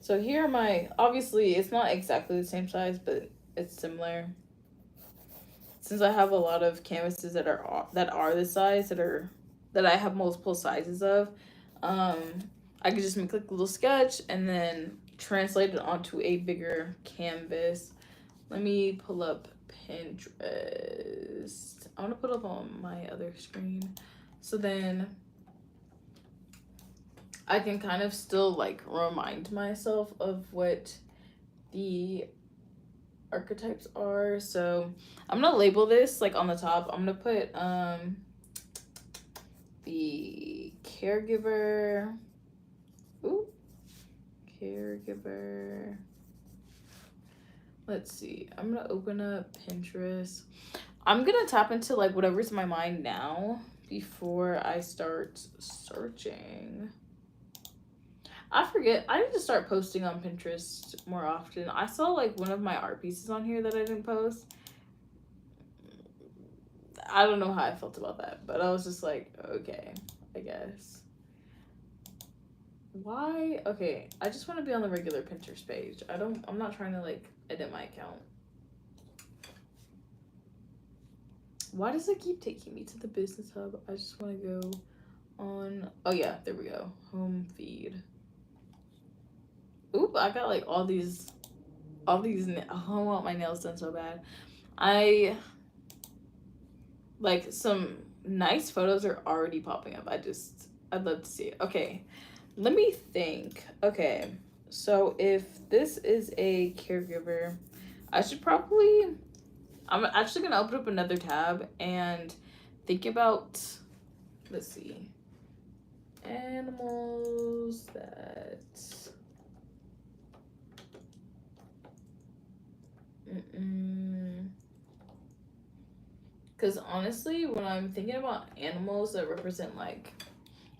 So here are my, obviously it's not exactly the same size, but it's similar. Since I have a lot of canvases that are this size, that I have multiple sizes of, I could just make like a little sketch and then translate it onto a bigger canvas. Let me pull up Pinterest. I want to put up on my other screen, so then I can kind of still like remind myself of what the archetypes are. So I'm gonna label this like on the top. I'm gonna put the caregiver. Caregiver. Let's see. I'm gonna open up Pinterest. I'm gonna tap into like whatever's in my mind now before I start searching. I forget. I need to start posting on Pinterest more often. I saw like one of my art pieces on here that I didn't post. I don't know how I felt about that, but I was just like, okay, I guess. Why? Okay, I just want to be on the regular Pinterest page. I'm not trying to like edit my account. Why does it keep taking me to the business hub? I just want to go on. Oh yeah, there we go. Home feed. Oop, I got like all these, oh, I want my nails done so bad. I, like, some nice photos are already popping up. I'd love to see it. Okay, let me think. Okay, so if this is a caregiver, I'm actually gonna open up another tab and think about, let's see, animals that, because honestly, when I'm thinking about animals that represent like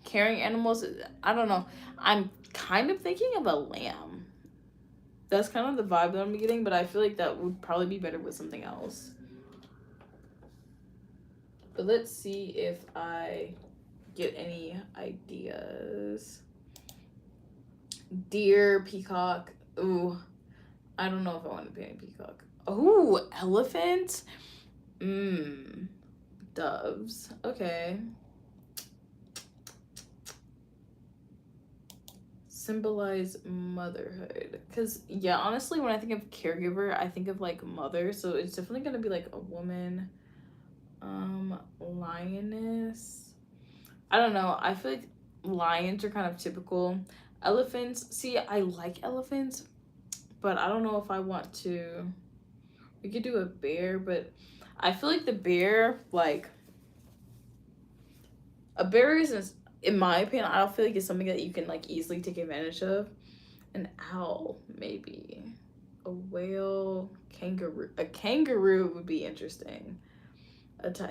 caring animals, I don't know, I'm kind of thinking of a lamb. That's kind of the vibe that I'm getting, but I feel like that would probably be better with something else. But let's see if I get any ideas. Deer, peacock. Ooh, I don't know if I want to be a peacock. Ooh, elephant. Doves. Okay. Symbolize motherhood. Because, yeah, honestly, when I think of caregiver, I think of like mother. So it's definitely going to be like a woman. Lioness. I don't know. I feel like lions are kind of typical. Elephants. See, I like elephants, but I don't know if I want to. We could do a bear, but I feel like the bear, like, a bear isn't, in my opinion, I don't feel like it's something that you can like easily take advantage of. An owl, maybe. A whale, kangaroo. A kangaroo would be interesting.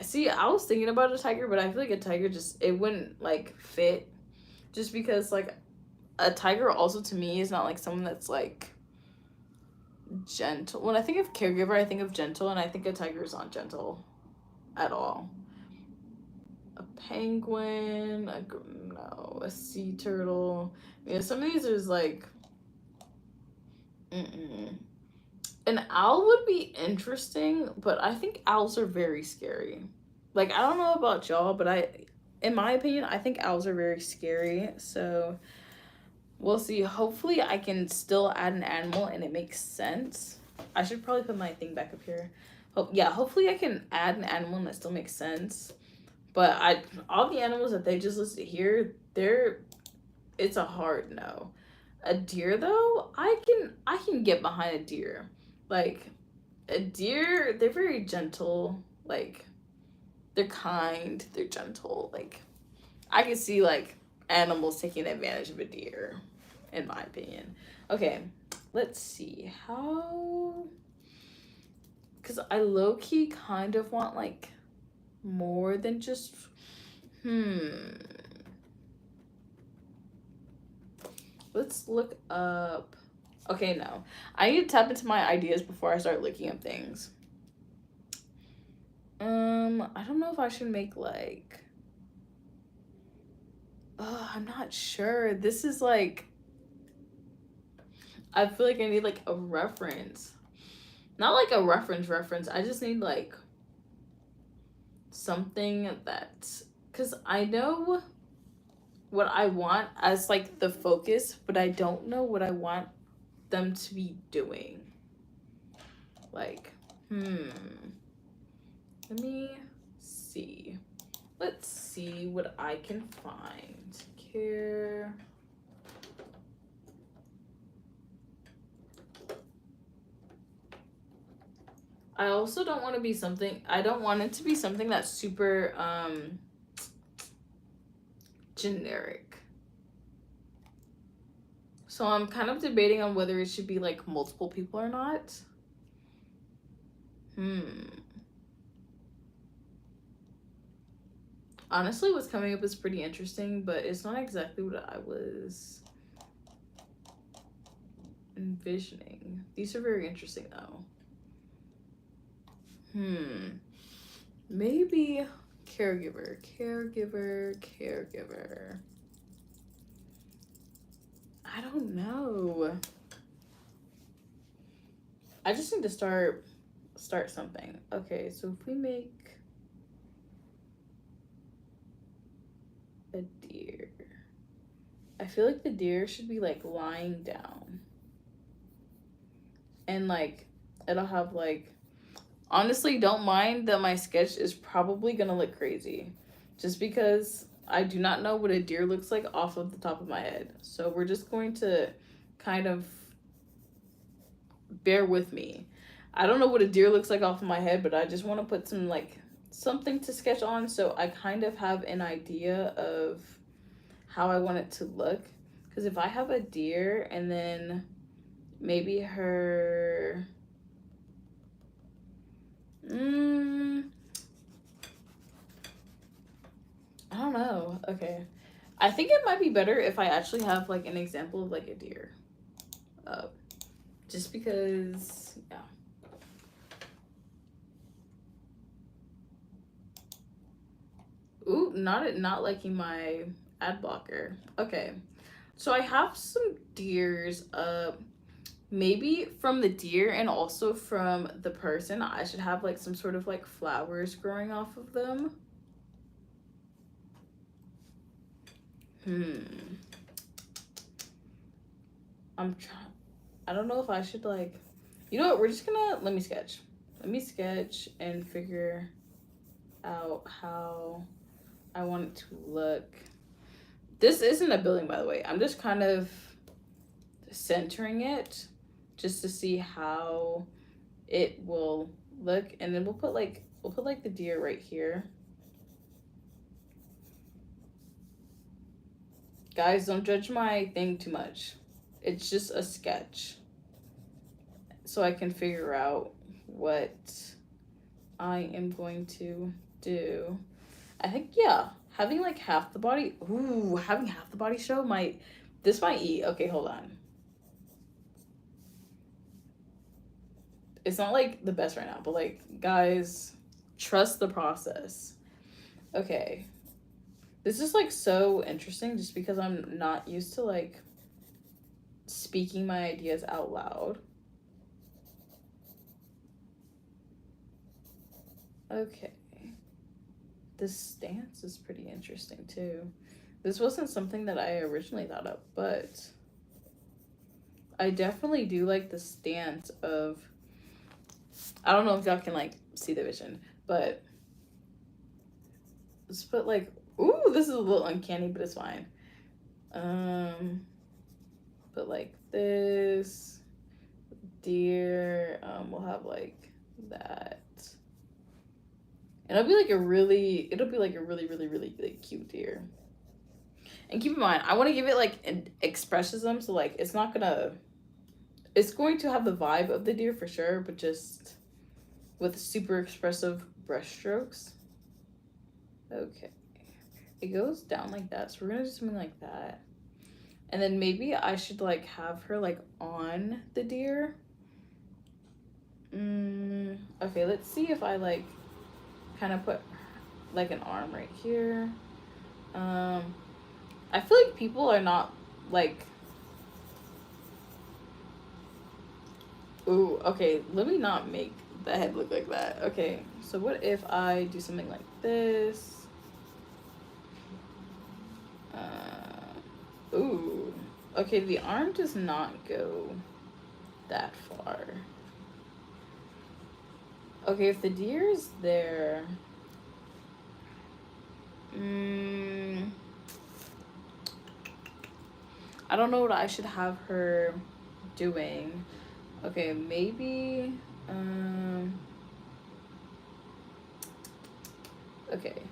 See, I was thinking about a tiger, but I feel like a tiger it wouldn't like fit, just because like a tiger also to me is not like someone that's like gentle. When I think of caregiver, I think of gentle, and I think a tiger is not gentle at all. A penguin, a sea turtle. Yeah, some of these is like, an owl would be interesting, but I think owls are very scary. Like, I don't know about y'all, but in my opinion, I think owls are very scary. So we'll see. Hopefully I can still add an animal and it makes sense. I should probably put my thing back up here. Hopefully I can add an animal and that still makes sense. But all the animals that they just listed here, it's a hard no. A deer though, I can get behind a deer. Like, a deer, they're very gentle. Like, they're kind, they're gentle. Like, I can see like animals taking advantage of a deer, in my opinion. Okay, let's see how, because I low-key kind of want like more than just let's look up. Okay, no, I need to tap into my ideas before I start looking up things. I don't know if I should make like, I'm not sure. This is like, I feel like I need like a reference. Not like a reference. I just need like something that's, because I know what I want as like the focus, but I don't know what I want them to be doing. Like, let me see. Let's see what I can find. Care. I also don't want to be I don't want it to be something that's super generic. So I'm kind of debating on whether it should be like multiple people or not. Honestly, what's coming up is pretty interesting, but it's not exactly what I was envisioning. These are very interesting though. Maybe caregiver. I don't know. I just need to start something. Okay, so if we make a deer, I feel like the deer should be like lying down. And like it'll have like, honestly, don't mind that my sketch is probably gonna look crazy, just because I do not know what a deer looks like off of the top of my head. So we're just going to kind of bear with me. I don't know what a deer looks like off of my head, but I just want to put some like something to sketch on, so I kind of have an idea of how I want it to look. Because if I have a deer and then maybe her, I don't know. Okay, I think it might be better if I actually have like an example of like a deer up, just because, yeah. Ooh, not liking my ad blocker. Okay, so I have some deers up. Maybe from the deer and also from the person, I should have like some sort of like flowers growing off of them. Hmm. I'm trying. I don't know if I should like. You know what? We're just gonna let me sketch. Let me sketch and figure out how I want it to look. This isn't a building, by the way. I'm just kind of centering it just to see how it will look, and then we'll put like the deer right here. Guys, don't judge my thing too much. It's just a sketch, so I can figure out what I am going to do. I think, yeah, having like half the body. Ooh, having half the body show might. This might eat. Okay, hold on. It's not like the best right now, but like, guys, trust the process. Okay. This is like so interesting just because I'm not used to like speaking my ideas out loud. Okay. This stance is pretty interesting too. This wasn't something that I originally thought of, but I definitely do like the stance of, I don't know if y'all can like see the vision, but let's put like, ooh, this is a little uncanny, but it's fine. But like this deer, we'll have like that. And it'll be like a really, really, really like, cute deer. And keep in mind, I want to give it like an expressionism, so like it's going to have the vibe of the deer for sure, but just with super expressive brush strokes. Okay. It goes down like that, so we're gonna do something like that. And then maybe I should like have her like on the deer. Okay, let's see if I like kind of put like an arm right here. I feel like people are not like, ooh, okay, let me not make the head look like that. Okay, so what if I do something like this? Ooh, okay, the arm does not go that far. Okay, if the deer is there, I don't know what I should have her doing. Okay, maybe, okay.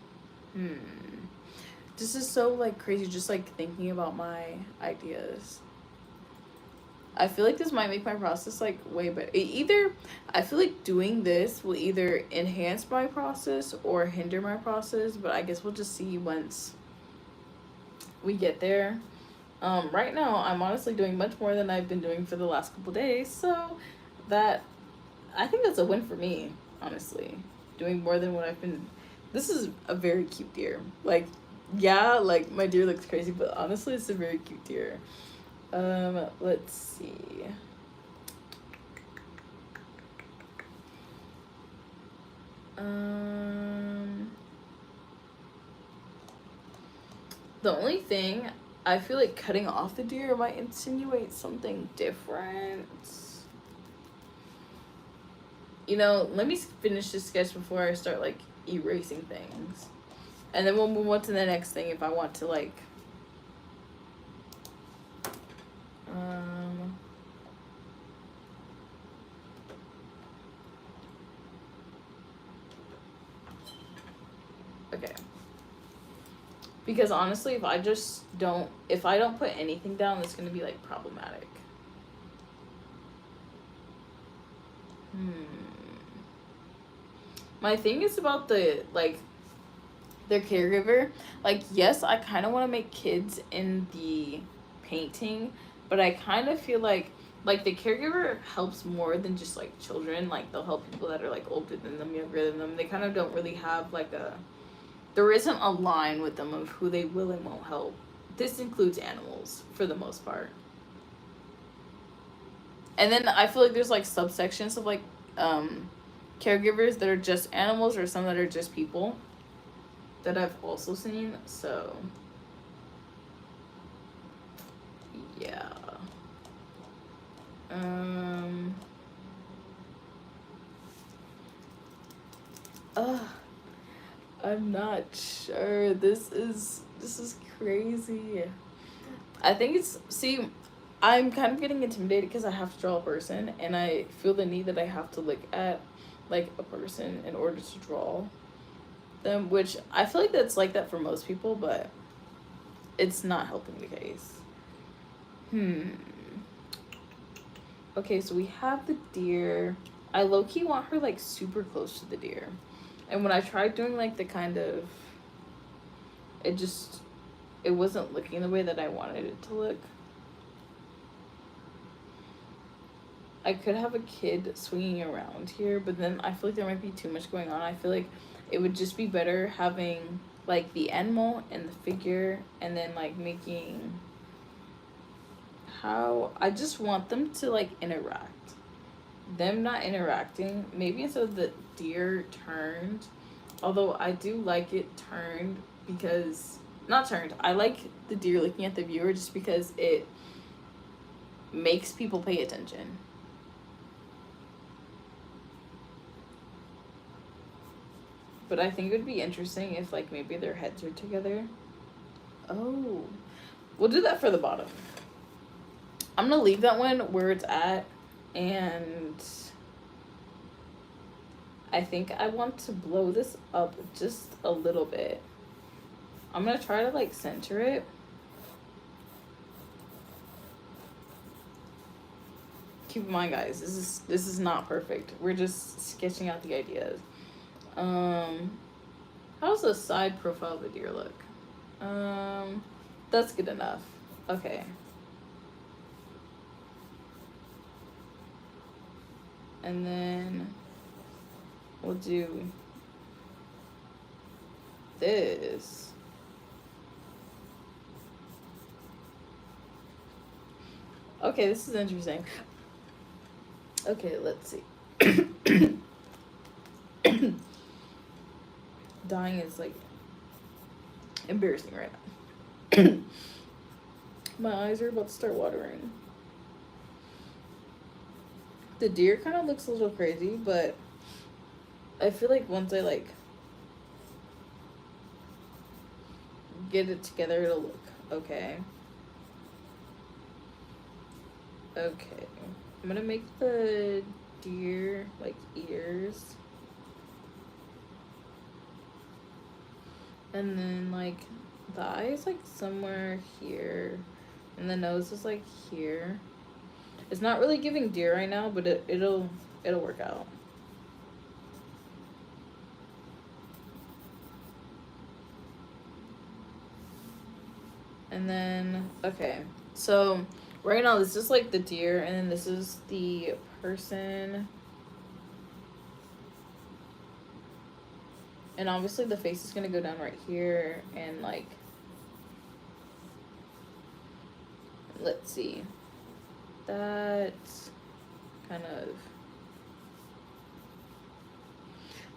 This is so like crazy, just like thinking about my ideas. I feel like this might make my process like way better. Either I feel like doing this will either enhance my process or hinder my process, but I guess we'll just see once we get there. Right now I'm honestly doing much more than I've been doing for the last couple days, so that, I think that's a win for me, honestly. Doing more than what I've been. This is a very cute deer. Like, yeah, like my deer looks crazy, but honestly, it's a very cute deer. Let's see. The only thing, I feel like cutting off the deer might insinuate something different. you know, let me finish this sketch before I start like erasing things, and then we'll move on to the next thing if I want to like okay, because honestly if I don't put anything down, it's gonna be like problematic. My thing is about the like their caregiver. Like, yes, I kind of want to make kids in the painting, but I kind of feel like the caregiver helps more than just like children. Like, they'll help people that are like older than them, younger than them. They kind of don't really have like there isn't a line with them of who they will and won't help. This includes animals for the most part. And then I feel like there's like subsections of like caregivers that are just animals, or some that are just people that I've also seen. So yeah. I'm not sure. This is crazy. I think it's, see, I'm kind of getting intimidated because I have to draw a person, and I feel the need that I have to look at like a person in order to draw them, which I feel like that's like that for most people, but it's not helping the case. Okay, so we have the deer. I low-key want her like super close to the deer, and when I tried doing like the kind of, it wasn't looking the way that I wanted it to look. I could have a kid swinging around here, but then I feel like there might be too much going on. I feel like it would just be better having like the animal and the figure, and then like making how I just want them to like interact. Them not interacting, maybe instead of the deer turned, although I do like it turned because, not turned, I like the deer looking at the viewer just because it makes people pay attention. But I think it would be interesting if like maybe their heads are together. Oh, we'll do that for the bottom. I'm gonna leave that one where it's at, and I think I want to blow this up just a little bit. I'm gonna try to like center it. Keep in mind, guys, this is not perfect. We're just sketching out the ideas. How's the side profile of the deer look? That's good enough. Okay. And then we'll do this. Okay, this is interesting. Okay, let's see. Dying is like embarrassing right now. My eyes are about to start watering. The deer kind of looks a little crazy, but I feel like once I like get it together, it'll look okay. Okay, I'm gonna make the deer like ears, and then like the eyes like somewhere here, and the nose is like here. It's not really giving deer right now, but it'll work out. And then, okay, so right now this is like the deer, and then this is the person. And obviously the face is gonna go down right here, and like, let's see. That's kind of,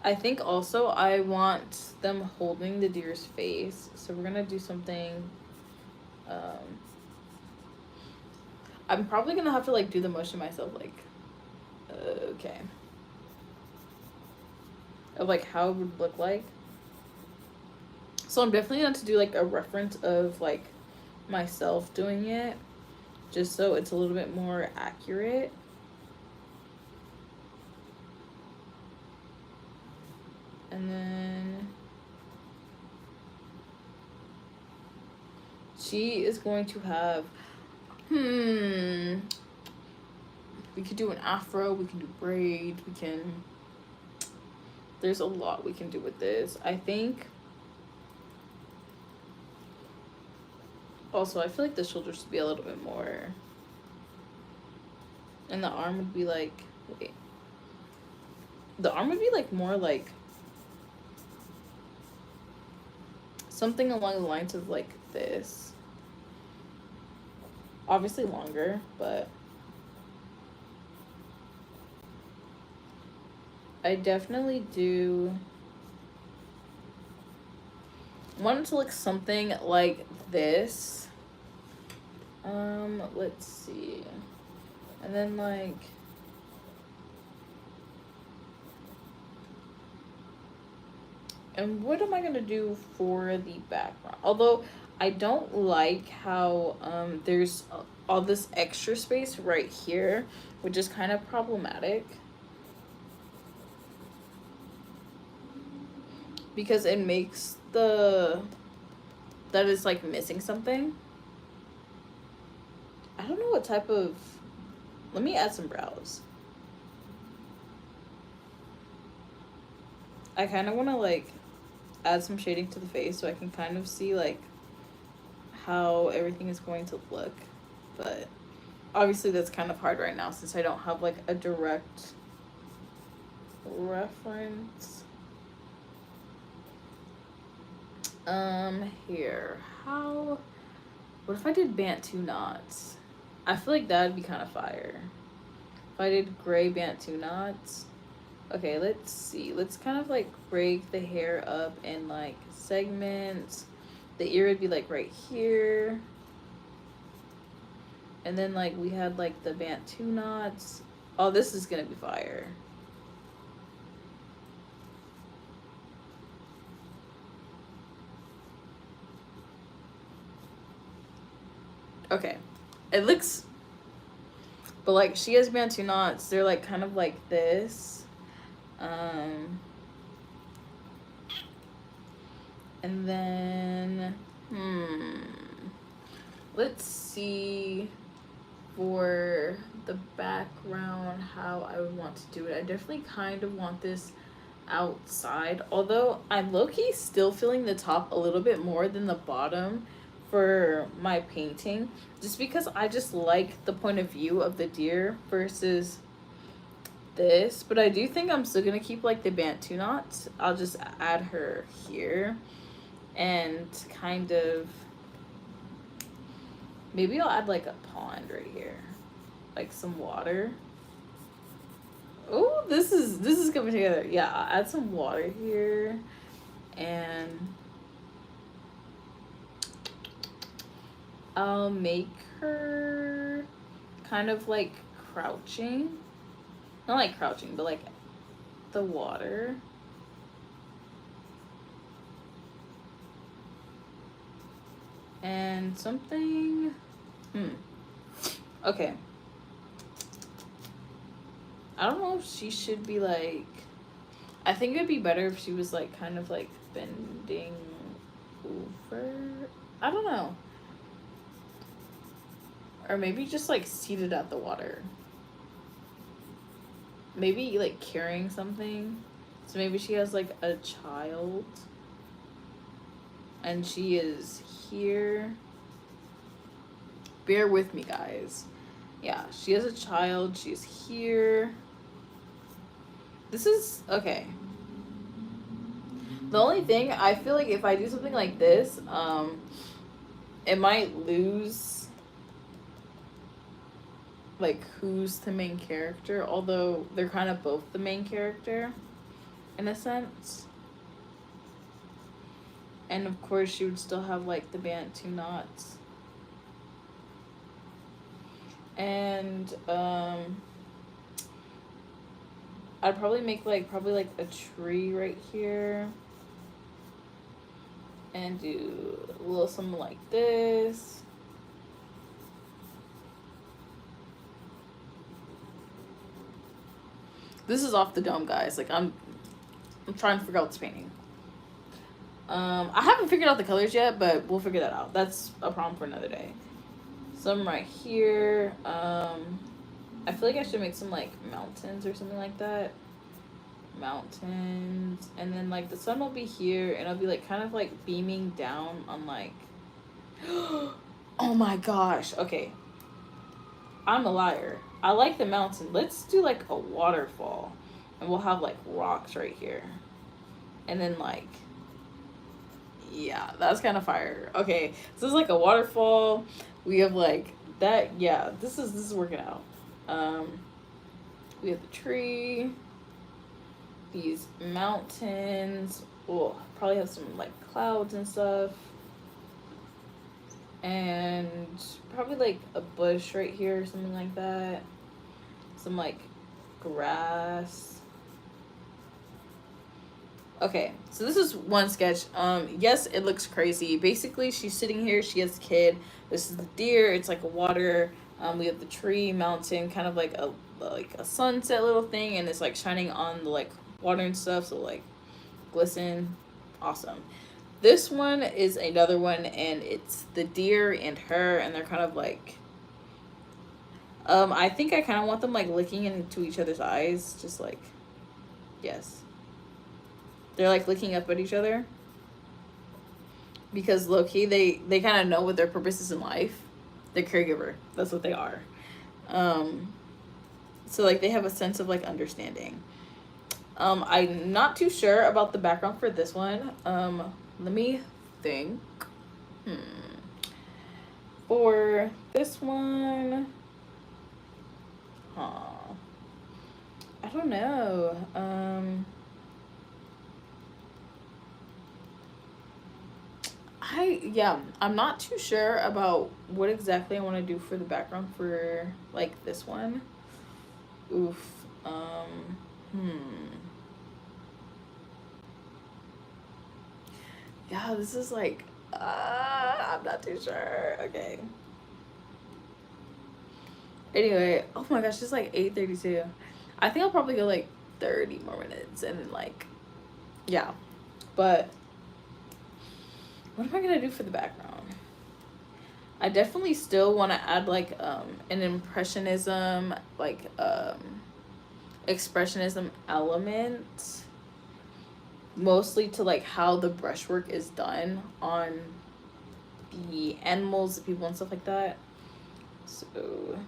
I think also I want them holding the deer's face, so we're gonna do something. I'm probably gonna have to like do the motion myself, like, okay. of like how it would look like. So I'm definitely going to do like a reference of like myself doing it, just so it's a little bit more accurate. And then she is going to have, we could do an afro, we can do braids, we can, there's a lot we can do with this. I think, also I feel like the shoulders should be a little bit more, and the arm would be like, wait, the arm would be like more like something along the lines of like this. Obviously longer, but I definitely do want it to look something like this. Let's see. And then like, and what am I gonna do for the background? Although I don't like how there's all this extra space right here, which is kind of problematic, because it makes that it's like missing something. I don't know what type of, let me add some brows. I kind of want to like add some shading to the face so I can kind of see like how everything is going to look, but obviously that's kind of hard right now since I don't have like a direct reference. Here, what if I did Bantu knots? I feel like that'd be kind of fire if I did gray Bantu knots. Okay, let's see, let's kind of like break the hair up in like segments. The ear would be like right here, and then like we had like the Bantu knots. Oh, this is gonna be fire. Okay, it looks, but like she has Bantu knots, they're like kind of like this. And then let's see for the background how I would want to do it. I definitely kind of want this outside, although I'm low-key still feeling the top a little bit more than the bottom for my painting, just because I just like the point of view of the deer versus this. But I do think I'm still gonna keep like the Bantu knots. I'll just add her here and kind of, maybe I'll add like a pond right here, like some water. Oh, this is coming together. Yeah, I'll add some water here, and I'll make her kind of like crouching. Not like crouching, but like the water. And something, okay. I don't know if she should be like, I think it'd be better if she was like kind of like bending over. I don't know. Or maybe just like seated at the water. Maybe like carrying something. So maybe she has like a child and she is here. Bear with me, guys. Yeah, she has a child, she's here. This is okay. The only thing, I feel like if I do something like this, it might lose like who's the main character, although they're kind of both the main character in a sense. And of course she would still have like the Bantu knots. And I'd probably make like a tree right here, and do a little something like this. This is off the dome, guys. Like I'm trying to figure out this painting. I haven't figured out the colors yet, but we'll figure that out. That's a problem for another day. Some right here. I feel like I should make some like mountains or something like that. Mountains, and then like the sun will be here, and it'll be like kind of like beaming down on like. Oh my gosh! Okay, I'm a liar. I like the mountain. Let's do like a waterfall, and we'll have like rocks right here, and then like. Yeah, that's kind of fire. Okay, so this is like a waterfall. We have like that. Yeah, this is working out. We have the tree, these mountains. We'll probably have some like clouds and stuff, and probably like a bush right here or something like that. Some like grass. Okay, so this is one sketch. Yes, it looks crazy. Basically, she's sitting here. She has a kid. This is the deer. It's like a water. We have the tree, mountain, kind of like a sunset little thing, and it's like shining on the like water and stuff. So like glisten, awesome. This one is another one, and it's the deer and her, and they're kind of like. I think I kind of want them like looking into each other's eyes, just like, yes. They're like looking up at each other. Because low-key, they kind of know what their purpose is in life. They're caregiver. That's what they are. So like they have a sense of like understanding. I'm not too sure about the background for this one. Let me think. For this one, I don't know. I'm not too sure about what exactly I want to do for the background for like this one. Oof. Yeah, this is like I'm not too sure. Okay. Anyway, oh my gosh, it's like 8:32. I think I'll probably go like 30 more minutes and then like yeah. But what am I gonna do for the background? I definitely still want to add like an impressionism, like expressionism element, mostly to like how the brushwork is done on the animals, the people, and stuff like that. So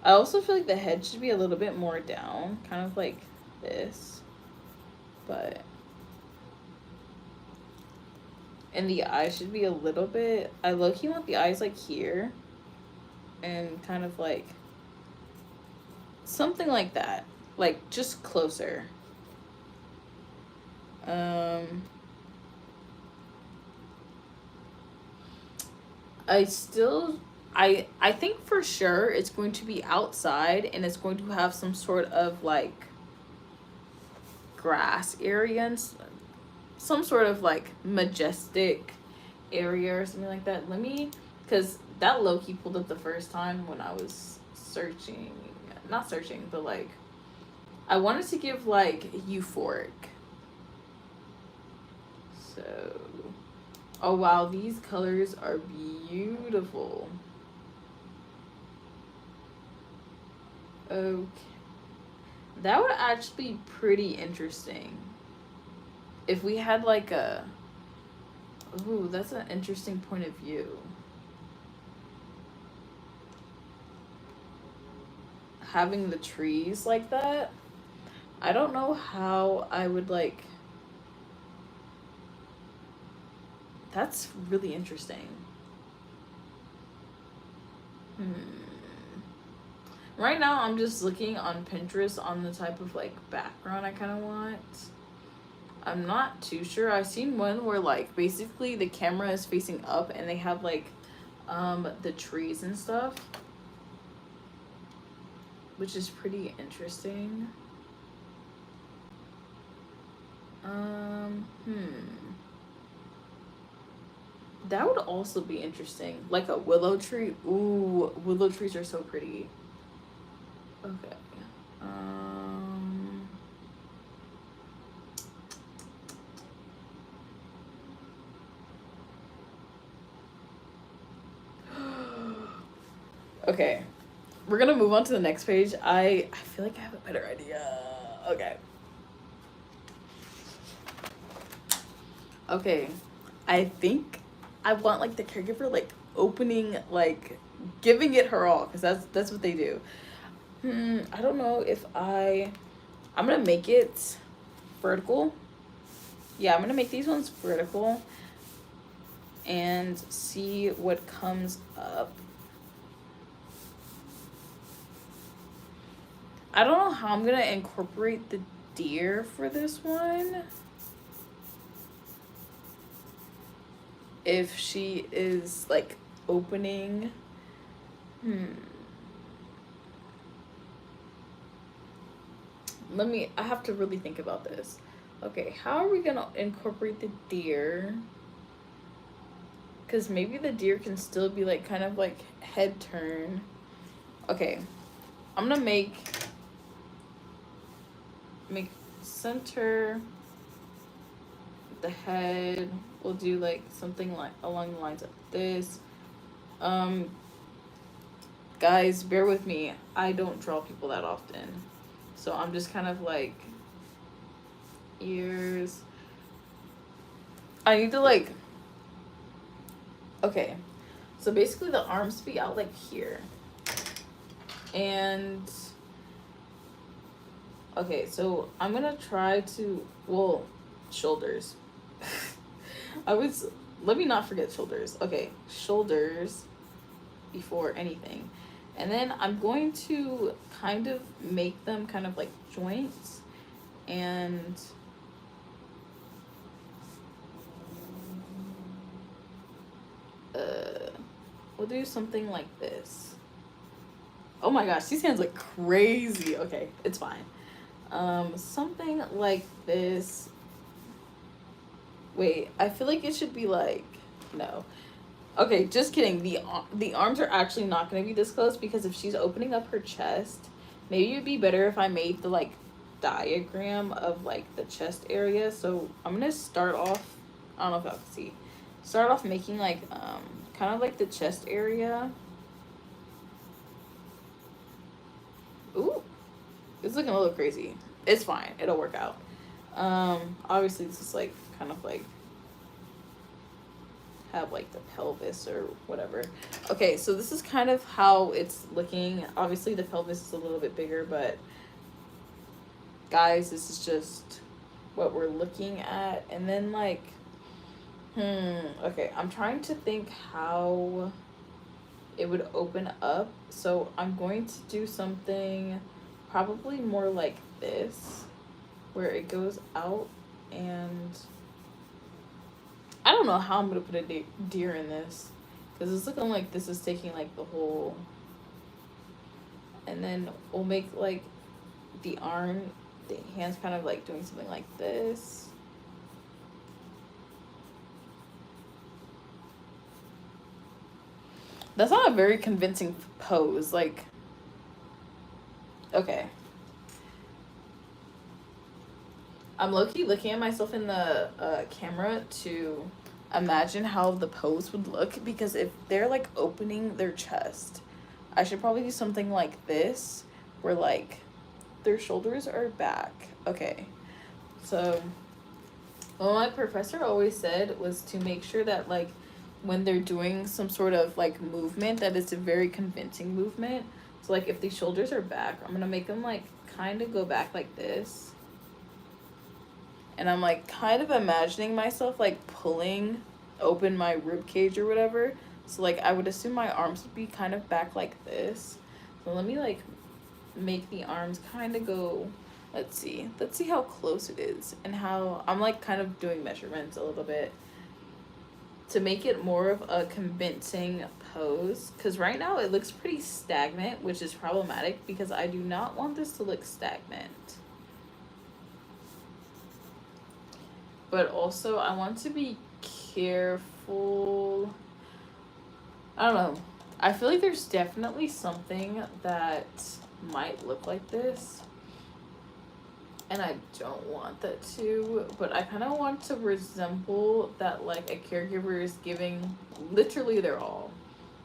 I also feel like the head should be a little bit more down, kind of like this. But and the eyes should be a little bit, I low-key want the eyes like here and kind of like something like that, like just closer. I think for sure it's going to be outside, and it's going to have some sort of like grass area and some sort of like majestic area or something like that. Let me, because that low-key pulled up the first time when I was searching, not searching, but like I wanted to give like euphoric. So, oh wow, these colors are beautiful. Okay, that would actually be pretty interesting if we had like a, ooh, that's an interesting point of view. Having the trees like that, I don't know how I would like, that's really interesting. Right now I'm just looking on Pinterest on the type of like background I kind of want. I'm not too sure. I've seen one where like basically the camera is facing up and they have like the trees and stuff. which is pretty interesting. That would also be interesting. Like a willow tree. Ooh, willow trees are so pretty. Okay. Um. Okay. We're gonna move on to the next page. I feel like I have a better idea. Okay. Okay. I think I want like the caregiver like opening, like giving it her all, because that's what they do. I don't know if I'm gonna make it vertical. Yeah, I'm gonna make these ones vertical and see what comes up. I don't know how I'm gonna incorporate the deer for this one. If she is like opening. I have to really think about this. Okay, how are we gonna incorporate the deer? Because maybe the deer can still be like kind of like head turn. Okay, I'm gonna make center the head. We'll do like something like along the lines of this. Guys, bear with me. I don't draw people that often, so I'm just kind of like ears. I need to like. Okay, so basically the arms be out like here, and okay, so I'm gonna try to, well, shoulders. Let me not forget shoulders. Okay, shoulders before anything. And then I'm going to kind of make them kind of like joints, and we'll do something like this. Oh my gosh, these hands look crazy. Okay, it's fine. Something like this. Wait, I feel like it should be like, no. Okay, just kidding. The arms are actually not going to be this close, because if she's opening up her chest, maybe it'd be better if I made the like diagram of like the chest area. So I'm going to start off, I don't know if y'all can see. Start off making like kind of like the chest area. Ooh. It's looking a little crazy. It's fine. It'll work out. Obviously this is like kind of like have like the pelvis or whatever. Okay, so this is kind of how it's looking. Obviously the pelvis is a little bit bigger, but guys, this is just what we're looking at. And then like okay, I'm trying to think how it would open up. So I'm going to do something probably more like this, where it goes out, and I don't know how I'm gonna put a deer in this, because it's looking like this is taking like the whole, and then we'll make like the hands kind of like doing something like this. That's not a very convincing pose, like, okay. I'm low-key looking at myself in the camera to imagine how the pose would look, because if they're like opening their chest, I should probably do something like this, where like their shoulders are back. Okay, so what my professor always said was to make sure that like when they're doing some sort of like movement, that it's a very convincing movement. So like if the shoulders are back, I'm gonna make them like kind of go back like this, and I'm like kind of imagining myself like pulling open my rib cage or whatever. So like I would assume my arms would be kind of back like this. So let me like make the arms kind of go, let's see how close it is, and how I'm like kind of doing measurements a little bit. to make it more of a convincing pose, because right now it looks pretty stagnant, which is problematic because I do not want this to look stagnant. But also I want to be careful. I don't know. I feel like there's definitely something that might look like this, and I don't want that to, but I kind of want to resemble that, like, a caregiver is giving literally their all.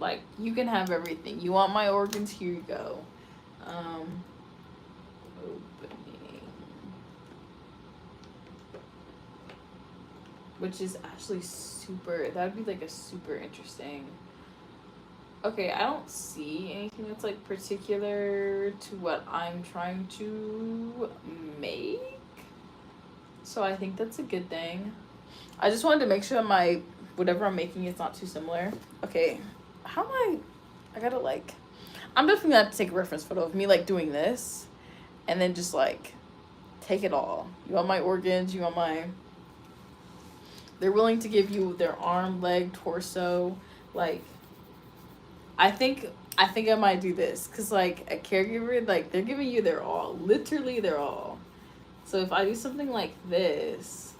Like, you can have everything. You want my organs? Here you go. Opening. Which is actually super, that would be like a super interesting. Okay, I don't see anything that's like particular to what I'm trying to make. So I think that's a good thing. I just wanted to make sure my, whatever I'm making is not too similar. Okay, how am I gotta like, I'm definitely gonna have to take a reference photo of me like doing this and then just like take it all. You want my organs, you want my, they're willing to give you their arm, leg, torso, like, I think I might do this because, like, a caregiver, like, they're giving you their all, literally their all. So if I do something like this,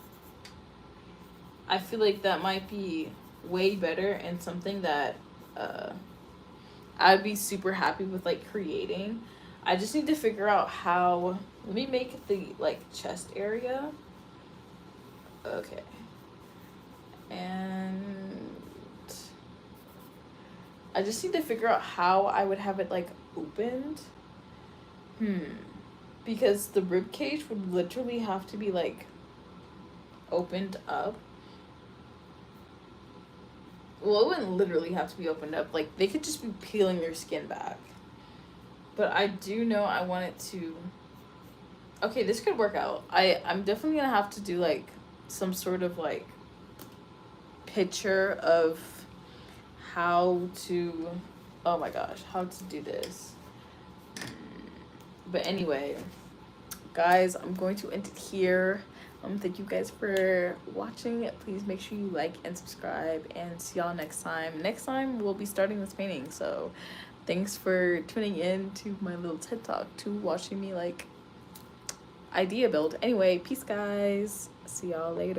I feel like that might be way better and something that I'd be super happy with, like, creating. I just need to figure out how, let me make the, like, chest area. Okay. And I just need to figure out how I would have it, like, opened. Because the rib cage would literally have to be, like, opened up. Well, it wouldn't literally have to be opened up. Like, they could just be peeling their skin back. But I do know I want it to... Okay, this could work out. I'm definitely gonna have to do, like, some sort of, like, picture of how to, oh my gosh, how to do this. But anyway, guys, I'm going to end it here. Thank you guys for watching. Please make sure you like and subscribe, and see y'all next time. Next time we'll be starting this painting, so thanks for tuning in to my little TED Talk, to watching me like idea build. Anyway, peace guys, see y'all later.